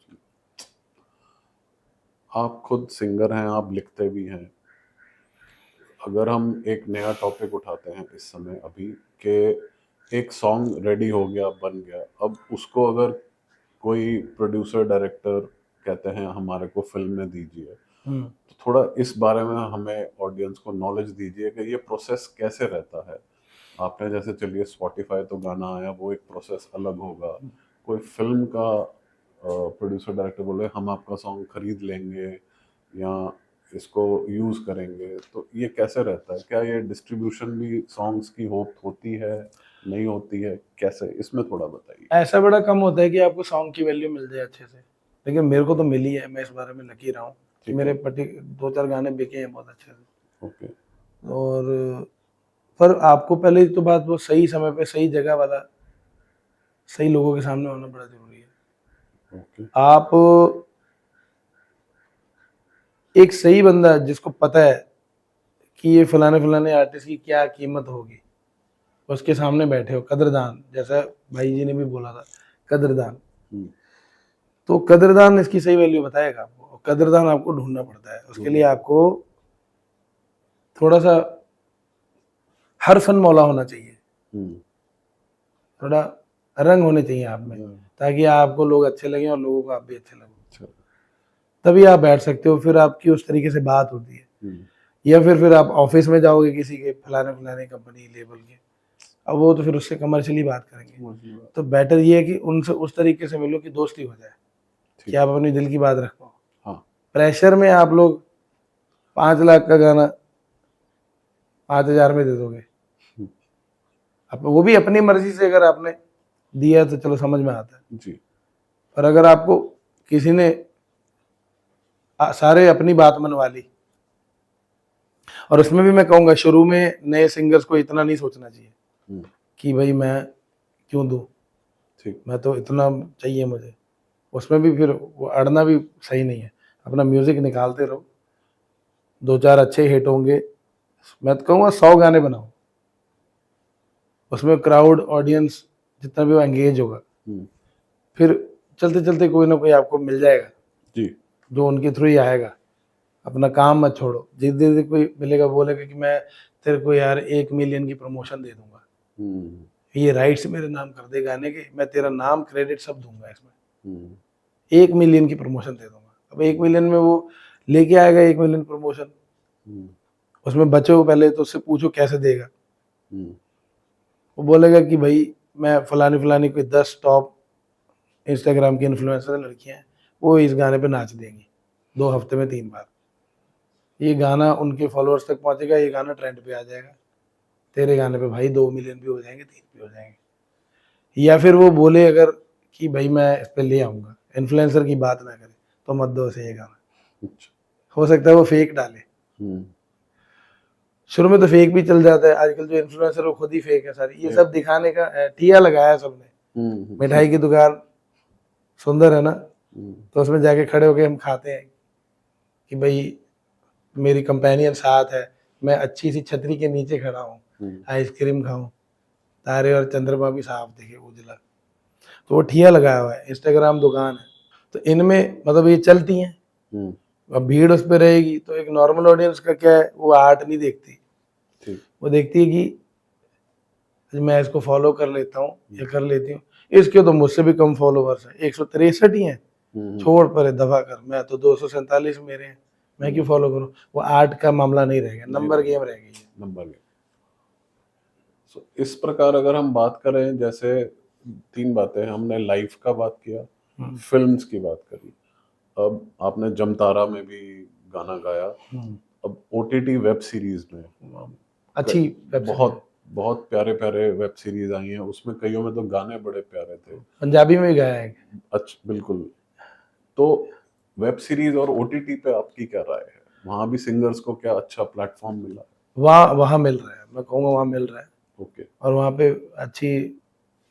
आप खुद सिंगर हैं, आप लिखते भी हैं। अगर हम एक नया टॉपिक उठाते हैं इस समय अभी, के एक सॉन्ग रेडी हो गया, बन गया, अब उसको अगर कोई प्रोड्यूसर डायरेक्टर कहते हैं हमारे को फिल्म में दीजिए, तो थोड़ा इस बारे में हमें ऑडियंस को नॉलेज दीजिए कि ये प्रोसेस कैसे रहता है। आपने जैसे चलिए स्पॉटिफाई तो गाना आया वो एक प्रोसेस अलग होगा, कोई फिल्म का प्रोड्यूसर डायरेक्टर बोले हम आपका सॉन्ग खरीद लेंगे या इसको यूज करेंगे, तो ये कैसे रहता है? क्या ये डिस्ट्रीब्यूशन भी सॉन्ग्स की होती है, नहीं होती है, कैसे, इसमें थोड़ा बताइए। ऐसा बड़ा कम होता है कि आपको सॉन्ग की वैल्यू मिल जाए अच्छे से, लेकिन मेरे को तो मिली है, मैं इस बारे में लकी रहा हूँ कि ठीक मेरे है। 2-4 गाने बिके हैं बहुत अच्छे से। ओके। और पर आपको पहले तो बात, वो सही समय पे सही जगह वाला सही लोगों के सामने होना बड़ा जरूरी है। ओके। आप एक सही बंदा जिसको पता है कि ये फलाने फलाने आर्टिस्ट की क्या कीमत होगी, उसके सामने बैठे हो, कदरदान, जैसा भाई जी ने भी बोला था, कदरदान। तो कदरदान इसकी सही वैल्यू बताएगा आपको। कदरदान आपको ढूंढना पड़ता है, उसके लिए आपको थोड़ा सा हर फन मौला होना चाहिए, थोड़ा रंग होने चाहिए आप में, ताकि आपको लोग अच्छे लगे और लोगों को आप भी अच्छे लगो, तभी आप बैठ सकते हो। फिर आपकी उस तरीके से बात होती है। या फिर आप ऑफिस में जाओगे किसी के फलाने फलाने कंपनी लेवल के, अब वो तो फिर उससे कमर्शियली बात करेंगे, तो बेटर ये है कि उनसे उस तरीके से मिलो कि दोस्ती हो जाए, कि आप अपनी दिल की बात रख पाओ। हाँ। प्रेशर में आप लोग 5 लाख का गाना 5,000 में दे दोगे, अब वो भी अपनी मर्जी से अगर आपने दिया तो चलो समझ में आता है जी। पर अगर आपको किसी ने सारे अपनी बात मनवा ली, और उसमें भी मैं कहूँगा शुरू में नए सिंगर्स को इतना नहीं सोचना चाहिए कि भाई मैं क्यों दूँ, मैं तो इतना चाहिए मुझे, उसमें भी फिर वो अड़ना भी सही नहीं है। अपना म्यूजिक निकालते रहो, 2-4 अच्छे हिट होंगे, मैं तो कहूँगा 100 गाने बनाओ, उसमें क्राउड ऑडियंस जितना भी वो एंगेज होगा, फिर चलते चलते कोई ना कोई आपको मिल जाएगा जी, जो उनके थ्रू ही आएगा। अपना काम मत छोड़ो, जिस दिन कोई मिलेगा बोलेगा कि मैं तेरे को यार 1 मिलियन की प्रमोशन दे दूंगा, ये राइट्स मेरे नाम कर दे गाने के, मैं तेरा नाम क्रेडिट सब दूंगा इसमें, 1 मिलियन की प्रमोशन दे दूंगा। अब 1 मिलियन में वो लेके आएगा 1 मिलियन प्रमोशन, उसमें बचो पहले तो उससे पूछो कैसे देगा। वो बोलेगा कि भाई मैं फलानी कोई 10 टॉप इंस्टाग्राम की इन्फ्लुएंसर लड़कियां हैं, वो इस गाने पे नाच देंगी 2 हफ्ते में 3 बार, ये गाना उनके फॉलोअर्स तक पहुंचेगा, ये गाना ट्रेंड पे आ जाएगा, तेरे गाने पे भाई 2 मिलियन भी हो जाएंगे, 3 भी हो जाएंगे। या फिर वो बोले अगर कि भाई मैं इस पे ले आऊंगा, इन्फ्लुएंसर की बात ना करे तो मत दो उसे ये गाना, हो सकता है वो फेक डाले। शुरू में तो फेक भी चल जाता है, आजकल जो इन्फ्लुएंसर वो खुद ही फेक है सारी, ये सब दिखाने का ठिया लगाया सबने। मिठाई की दुकान सुंदर है ना, तो उसमें जाके खड़े होके हम खाते हैं कि भाई मेरी कंपेनियन साथ है, मैं अच्छी सी छतरी के नीचे खड़ा हूँ, आइसक्रीम खाऊं, तारे और चंद्रमा भी साफ दिखे उजला, तो वो ठिया लगाया हुआ है, इंस्टाग्राम दुकान है। तो इनमें मतलब ये चलती हैं, अब भीड़ उस पर रहेगी, तो एक नॉर्मल ऑडियंस का क्या है, वो आर्ट नहीं देखती, वो देखती है कि मैं इसको फॉलो कर लेता हूँ या कर लेती हूँ, इसके तो मुझसे भी कम फॉलोवर्स हैं, 163 ही हैं, छोड़ पर दफा कर, मैं तो 247 मेरे हैं, मैं क्यों फॉलो करूं। वो आर्ट का मामला नहीं रहेगा, नंबर गेम रह गई है, नंबर गेम। सो इस प्रकार अगर हम बात करें, जैसे 3 बातें हमने, लाइफ का बात किया, फिल्म्स की बात करी, अब आपने जमतारा में भी गाना गाया, अब ओटीटी वेब सीरीज में अच्छी बहुत बहुत प्यारे प्यारे वेब सीरीज आई हैं, उसमें कईयों में तो गाने बड़े प्यारे थे, पंजाबी में भी गाया है। अच्छा, बिल्कुल। तो वेब सीरीज और ओटीटी पे आपकी क्या राय है? वहां भी सिंगर्स को क्या अच्छा प्लेटफॉर्म मिला? वहाँ मिल रहा है, मैं कहूँगा वहाँ मिल रहा है। ओके। और वहाँ पे अच्छी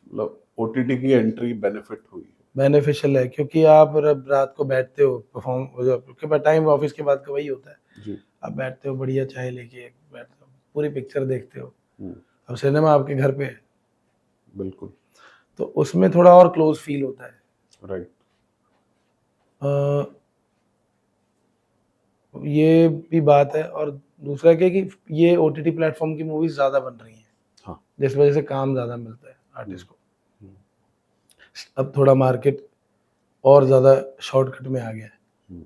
मतलब ओटीटी की एंट्री बेनिफिट हुई है, बेनिफिशियल है, क्योंकि आप रात को बैठते हो परफॉर्म, क्योंकि टाइम ऑफिस के बाद का वही होता है जी। आप बैठते हो बढ़िया चाय लेके, बैठते हो पूरी पिक्चर देखते हो, अब सिनेमा आपके घर पे है, बिल्कुल, तो उसमें थोड़ा और क्लोज फील होता है। राइट। ये भी बात है, और दूसरा क्या कि ये ओटीटी प्लेटफॉर्म की मूवीज ज्यादा बन रही हैं, हाँ, जिस वजह से काम ज्यादा मिलता है आर्टिस्ट को। अब थोड़ा मार्केट और ज्यादा शॉर्टकट में आ गया है,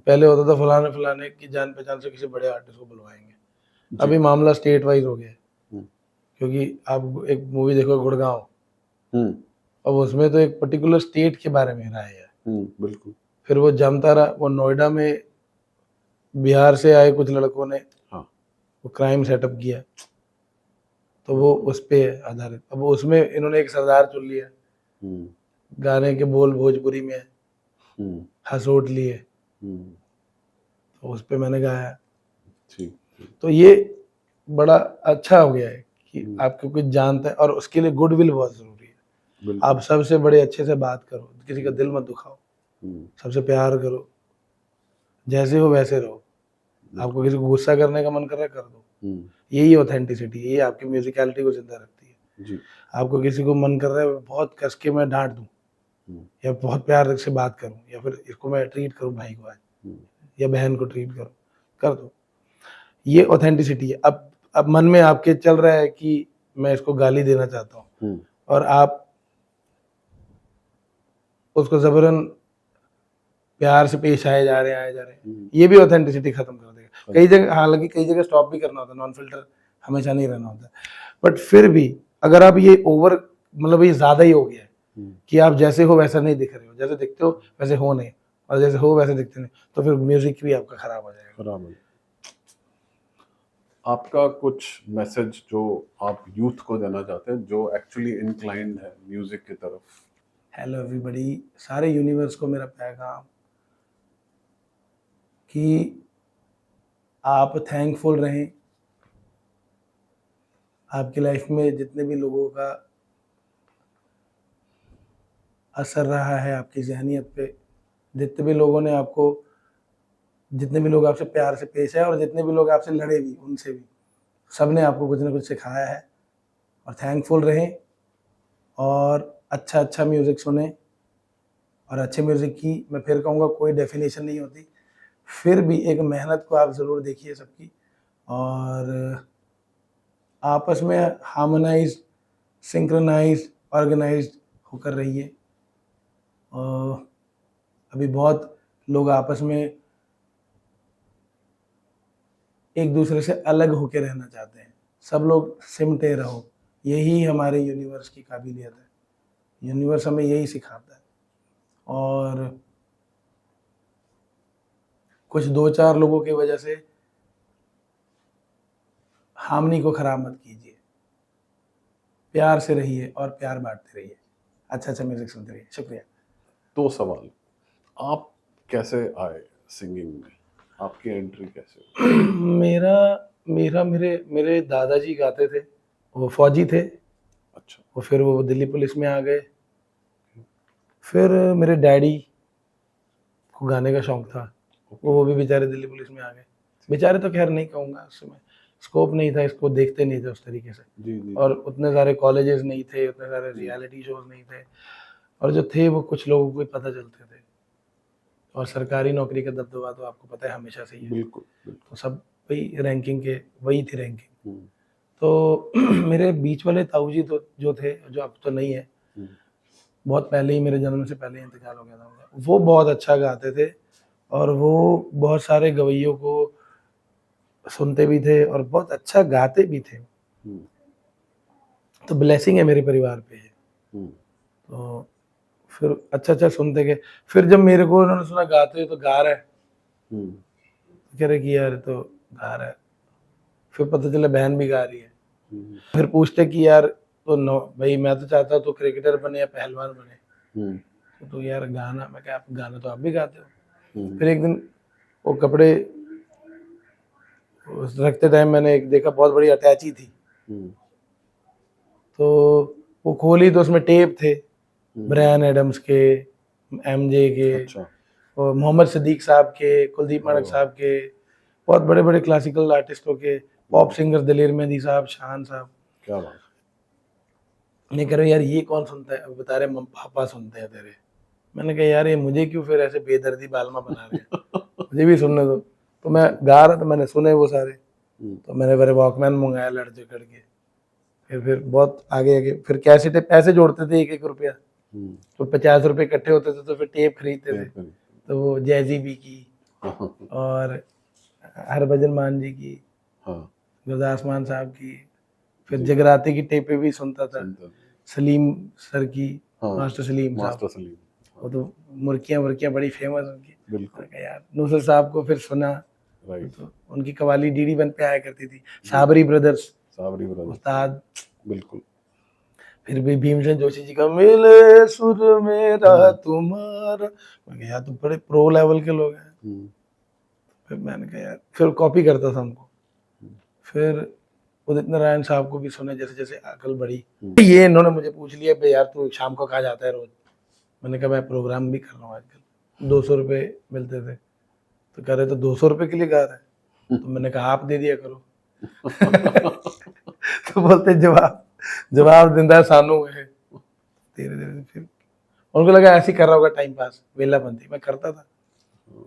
पहले होता था फलाने फलाने की जान पहचान से किसी बड़े आर्टिस्ट को बुलवाएंगे, अभी मामला स्टेट वाइज हो गया है, क्योंकि आप एक मूवी देखो गुड़गांव, हम्म अब उसमें तो एक पर्टिकुलर स्टेट के बारे में रहा है। बिल्कुल। फिर वो जामतारा, वो नोएडा में बिहार से आए कुछ लड़कों ने हाँ। वो क्राइम सेटअप किया, तो वो उस पे आधारित। अब उसमें इन्होंने एक सरदार चुन लिया, हम्म गाने के बोल भोजपुरी में है, हम्म हंसोट लिए, हम्म तो उस पे मैंने गाया। ठीक ठीक। तो ये बड़ा अच्छा हो गया है कि हम्म, आपको कुछ जानता है, और उसके लिए गुडविल बहुत जरूरी है। बिल्कुल। आप सबसे बड़े अच्छे से बात करो, किसी का दिल मत दुखाओ, हम्म, सबसे प्यार करो, जैसे हो वैसे रहो। आपको किसी को गुस्सा करने का मन कर रहा है, कर दो। हम्म, यही ऑथेंटिसिटी, यही आपकी म्यूजिकलिटी को जिंदा रखती है। जी। आपको किसी को मन कर रहा है बहुत कस के मैं डांट दूं, हम्म, या बहुत प्यार से बात करूं, या फिर इसको मैं ट्रीट करूं भाई को आज, हम्म, या बहन को ट्रीट करूं, कर दो। ये ऑथेंटिसिटी है। अब मन में आपके चल रहा है कि मैं इसको गाली देना चाहता हूँ, हम्म, और आप उसको जबरन प्यार से पेश आए जा रहे हैं, आए जा रहे हैं, ये भी ऑथेंटिसिटी खत्म कर देगा। कई जगह, हालांकि कई जगह स्टॉप भी करना होता है, नॉन फिल्टर हमेशा नहीं रहना होता, बट फिर भी अगर आप ये ओवर, मतलब ये ज्यादा ही हो गया है कि आप जैसे हो वैसा नहीं दिख रहे हो, जैसे दिखते हो वैसे हो नहीं, और जैसे हो वैसे दिखते नहीं, तो फिर म्यूजिक भी आपका खराब हो जाएगा। खराब है। आपका कुछ मैसेज जो आप यूथ को देना चाहते हैं जो एक्चुअली इंक्लाइंड है म्यूजिक की तरफ? हेलो एवरीबॉडी, सारे यूनिवर्स को मेरा पैगाम कि आप थैंकफुल रहें। आपकी लाइफ में जितने भी लोगों का असर रहा है आपकी जहनीत पे, जितने भी लोगों ने आपको, जितने भी लोग आपसे प्यार से पेश आए और जितने भी लोग आपसे लड़े भी, उनसे भी, सब ने आपको कुछ ना कुछ सिखाया है। और थैंकफुल रहें, और अच्छा अच्छा म्यूज़िक सुने। और अच्छे म्यूज़िक की मैं फिर कहूँगा कोई डेफिनेशन नहीं होती, फिर भी एक मेहनत को आप ज़रूर देखिए सबकी, और आपस में हार्मोनाइज, सिंक्रोनाइज, ऑर्गेनाइज होकर रहिए। और अभी बहुत लोग आपस में एक दूसरे से अलग होकर रहना चाहते हैं, सब लोग सिमटे रहो, यही हमारे यूनिवर्स की काबिलियत है। यूनिवर्स हमें यही सिखाता है। और कुछ दो चार लोगों की वजह से हार्मनी को खराब मत कीजिए, प्यार से रहिए और प्यार बांटते रहिए, अच्छा अच्छा म्यूजिक सुनते रहिए। शुक्रिया। दो सवाल, आप कैसे आए सिंगिंग में? आपकी एंट्री कैसे हुई? मेरा मेरा मेरे मेरे दादाजी गाते थे, वो फौजी थे, अच्छा। वो फिर वो दिल्ली पुलिस में आ गए। फिर मेरे डैडी को गाने का शौक था, वो भी बेचारे दिल्ली पुलिस में आ गए। बेचारे तो खैर नहीं कहूँगा, उस समय स्कोप नहीं था, इसको देखते नहीं थे उस तरीके से, जी जी। और उतने सारे कॉलेजेस नहीं थे, उतने सारे रियलिटी शोज नहीं थे, और जो थे वो कुछ लोगों को ही पता चलते थे। और सरकारी नौकरी का दबदबा तो आपको पता है हमेशा से ही है, बिल्कुल बिल्कुल। तो सब वही रैंकिंग के, वही थी रैंकिंग। हम्म, तो मेरे बीच वाले ताऊजी तो जो थे, जो अब तो नहीं है, हम्म, बहुत पहले ही, मेरे जन्म से पहले ही इंतकाल हो गया था उनका, वो बहुत अच्छा गाते थे, और वो बहुत सारे गवैयों को सुनते भी थे और बहुत अच्छा गाते भी थे। हम्म, तो ब्लेसिंग है मेरे परिवार पे ये। हम्म, तो फिर अच्छा अच्छा सुनते गए। फिर जब मेरे को उन्होंने सुना गाते हुए, तो गा रहा है, हम्म, कह रहे कि यार तो गा रहा है। फिर पता चला बहन भी गा रही है। हम्म, फिर पूछते कि यार तो नो भाई, मैं तो चाहता हूँ तो क्रिकेटर बने या पहलवान बने, हम्म, तो यार गाना, मैं क्या, आप गाना तो आप भी गाते हो। हम्म, फिर एक दिन वो कपड़े रखते टाइम मैंने एक देखा, बहुत बड़ी अटैची थी, हम्म, तो वो खोली तो उसमें टेप थे, ब्रायन एडम्स के, एमजे के, अच्छा। और मोहम्मद सिद्दीक साहब के, कुलदीप मानक साहब के, बहुत बड़े बड़े क्लासिकल आर्टिस्टों के, पॉप सिंगर दलेर मेहंदी साहब, शान साहब। क्या बात। मैं कह रहा हूँ यार ये कौन सुनता है, अब बता रहे पापा सुनते हैं तेरे। मैंने कहा यार ये मुझे क्यों फिर ऐसे बेदर्दी बालमा बना रहे हैं, मुझे भी सुनने दो। तो मैं गा रहा था, मैंने सुने वो सारे, तो मैंने मेरे वॉकमैन मंगाया लड़ झगड़ के। फिर बहुत आगे आगे, फिर कैसेट पैसे जोड़ते थे, एक एक रुपया, तो 50 रुपये इकट्ठे होते थे, तो फिर टेप खरीदते थे। तो वो जैजी बी की, और हरभजन मान जी की, हाँ। गुरदास मान साहब की, फिर जी। जगराते की टेपें भी सुनता था, सुनता था। सलीम सर की, हाँ, मास्टर सलीम साहब, मास्टर सलीम। वो तो मुर्कियाँ वुर्कियाँ बड़ी फेमस उनकी। बिल्कुल, मैंने कहा यार नुसरत साहब को फिर सुना, राइट। तो उनकी कवाली डीडी 1 पे आया करती थी, साबरी ब्रदर्स, साबरी ब्रदर्स, उस्ताद, बिल्कुल। फिर भी भीमसेन जोशी जी का मिले सुर मेरा तुम्हारा। मैं कहा यार तुम बड़े प्रो लेवल के लोग हैं। हम्म, फिर मैंने कहा यार, फिर कॉपी करता था हमको। फिर उदित नारायण साहब को भी सुने जैसे जैसे अकल बढ़ी। ये इन्होंने मुझे पूछ लिया भाई यार तू शाम को कहाँ जाता है रोज। मैंने कहा मैं प्रोग्राम भी कर रहा हूँ आजकल, 200 रुपये मिलते थे। तो कह रहे तो 200 रुपये के लिए गा रहा है। तो मैंने कहा आप दे दिया करो। तो बोलते जवाब दिंदा सानू है। धीरे धीरे फिर उनको लगा ऐसे ही कर रहा होगा टाइम पास, वेलापंथी। मैं करता था,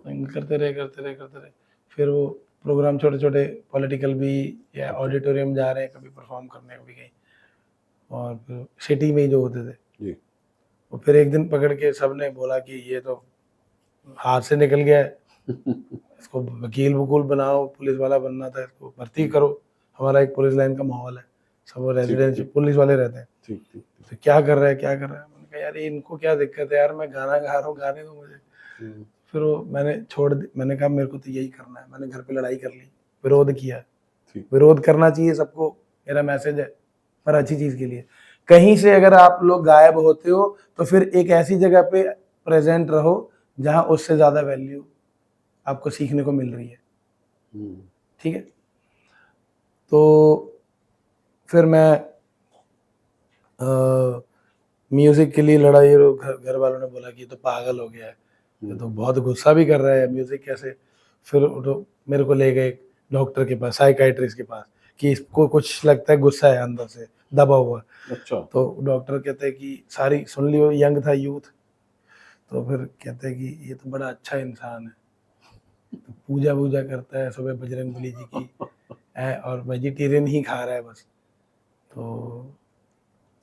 करते रहे। फिर वो प्रोग्राम छोटे छोटे पॉलिटिकल भी, या ऑडिटोरियम जा रहे हैं कभी परफॉर्म करने, कभी कहीं, और फिर सिटी में ही जो होते थे। जी। और फिर एक दिन पकड़ के सबने बोला कि ये तो हाथ से निकल गया है, इसको वकील वकूल बनाओ, पुलिस वाला बनना था, इसको भर्ती करो। हमारा एक पुलिस लाइन का माहौल है, सब रेजिडेंशियल पुलिस वाले रहते हैं। ठीक ठीक। तो क्या कर रहा है मैंने कहा यार इनको क्या दिक्कत है यार, मैं गाना गा रहा हूँ, गाने दो मुझे। फिर वो मैंने छोड़ दी, मैंने कहा मेरे को तो यही करना है। मैंने घर पे लड़ाई कर ली, विरोध किया। विरोध करना चाहिए सबको, मेरा मैसेज है, पर अच्छी चीज के लिए। कहीं से अगर आप लोग गायब होते हो तो फिर एक ऐसी जगह पे प्रेजेंट रहो जहां उससे ज्यादा वैल्यू आपको सीखने को मिल रही है। ठीक है, तो फिर मैं म्यूजिक के लिए लड़ाई, घर वालों ने बोला कि ये तो पागल हो गया है, ये तो बहुत गुस्सा भी कर रहा है, म्यूजिक कैसे। फिर तो मेरे को ले गए डॉक्टर के पास, साइकाइट्रिस्ट के पास, कि इसको कुछ लगता है गुस्सा है अंदर से दबा हुआ। अच्छा। तो डॉक्टर कहते हैं कि सारी सुन लियो, यंग था, यूथ। तो फिर कहते हैं कि ये तो बड़ा अच्छा इंसान है, तो पूजा वूजा करता है सुबह बजरंग बली जी की है, और वेजिटेरियन ही खा रहा है बस, तो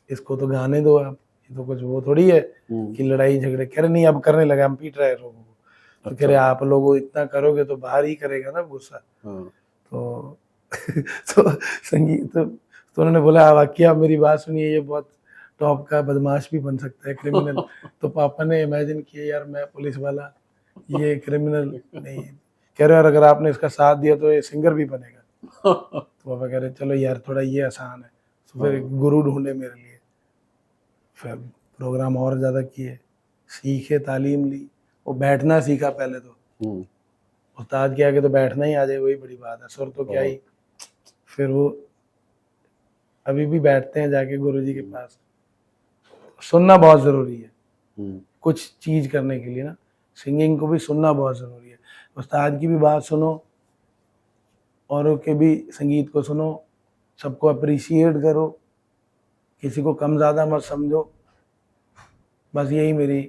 इसको तो गाने दो आप, ये तो कुछ वो थोड़ी है कि लड़ाई झगड़े। कह रहे नहीं अब करने लगा, हम पीट रहे हैं लोगों को। तो कह रहे आप लोग इतना करोगे तो बाहर ही करेगा ना गुस्सा। तो तो संगीत तो उन्होंने बोला वाकई आप मेरी बात सुनिए, ये बहुत टॉप का बदमाश भी बन सकता है, क्रिमिनल। तो पापा ने इमेजिन किया यार मैं पुलिस वाला, ये क्रिमिनल नहीं। कह रहे यार अगर आपने इसका साथ दिया तो ये सिंगर भी बनेगा। तो पापा कह रहे चलो यार थोड़ा ये आसान है। तो फिर एक गुरु ढूंढे मेरे लिए, फिर प्रोग्राम और ज़्यादा किए, सीखे, तालीम ली। वो बैठना सीखा पहले तो, उस्ताद के आगे तो बैठना ही आ जाए वही बड़ी बात है, सुर तो क्या ही। फिर वो अभी भी बैठते हैं जाके गुरुजी के पास। सुनना बहुत ज़रूरी है कुछ चीज़ करने के लिए ना, सिंगिंग को भी सुनना बहुत ज़रूरी है। उस्ताद की भी बात सुनो, औरों के भी संगीत को सुनो, सबको अप्रिशिएट करो, किसी को कम ज़्यादा मत समझो। बस यही मेरी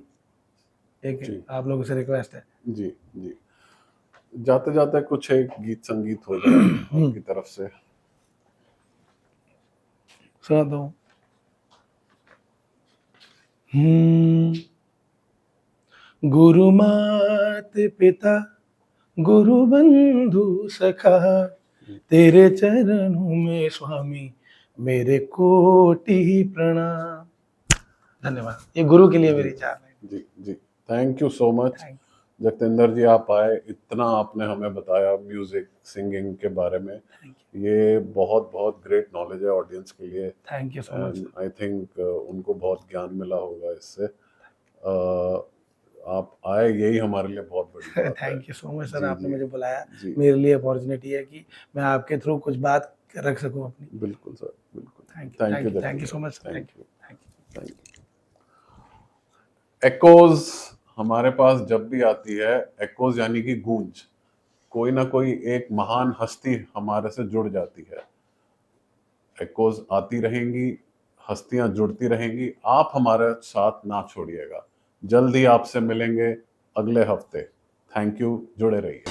एक आप लोगों से रिक्वेस्ट है। जी जी। जाते जाते कुछ एक गीत संगीत हो जाए आपकी तरफ से, सुनाता हूँ। गुरु मात पिता गुरु बंधु सखा, तेरे चरणों में स्वामी मेरे कोटि प्रणाम। धन्यवाद, ये गुरु के लिए मेरी चाह है। जी जी, थैंक यू सो मच जगतेंद्र जी, आप आए, इतना आपने हमें बताया म्यूजिक सिंगिंग के बारे में। ये बहुत बहुत ग्रेट नॉलेज है ऑडियंस के लिए। Thank you so much. I think उनको बहुत ज्ञान मिला होगा इससे। आप आए, यही हमारे लिए बहुत बड़ी बात है। Thank you so much sir, आपने मुझे बुलाया, मेरे लिए अपॉर्चुनिटी है कि मैं आपके थ्रू कुछ बात रख सकूं अपनी। बिल्कुल सर, बिल्कुल। Thank you so much. Thank you. Because हमारे पास जब भी आती है, एक्कोज यानी कि गूंज, कोई ना कोई एक महान हस्ती हमारे से जुड़ जाती है। एक्कोज आती रहेंगी, हस्तियां जुड़ती रहेंगी, आप हमारे साथ ना छोड़िएगा। जल्द ही आपसे मिलेंगे अगले हफ्ते। थैंक यू, जुड़े रहिए।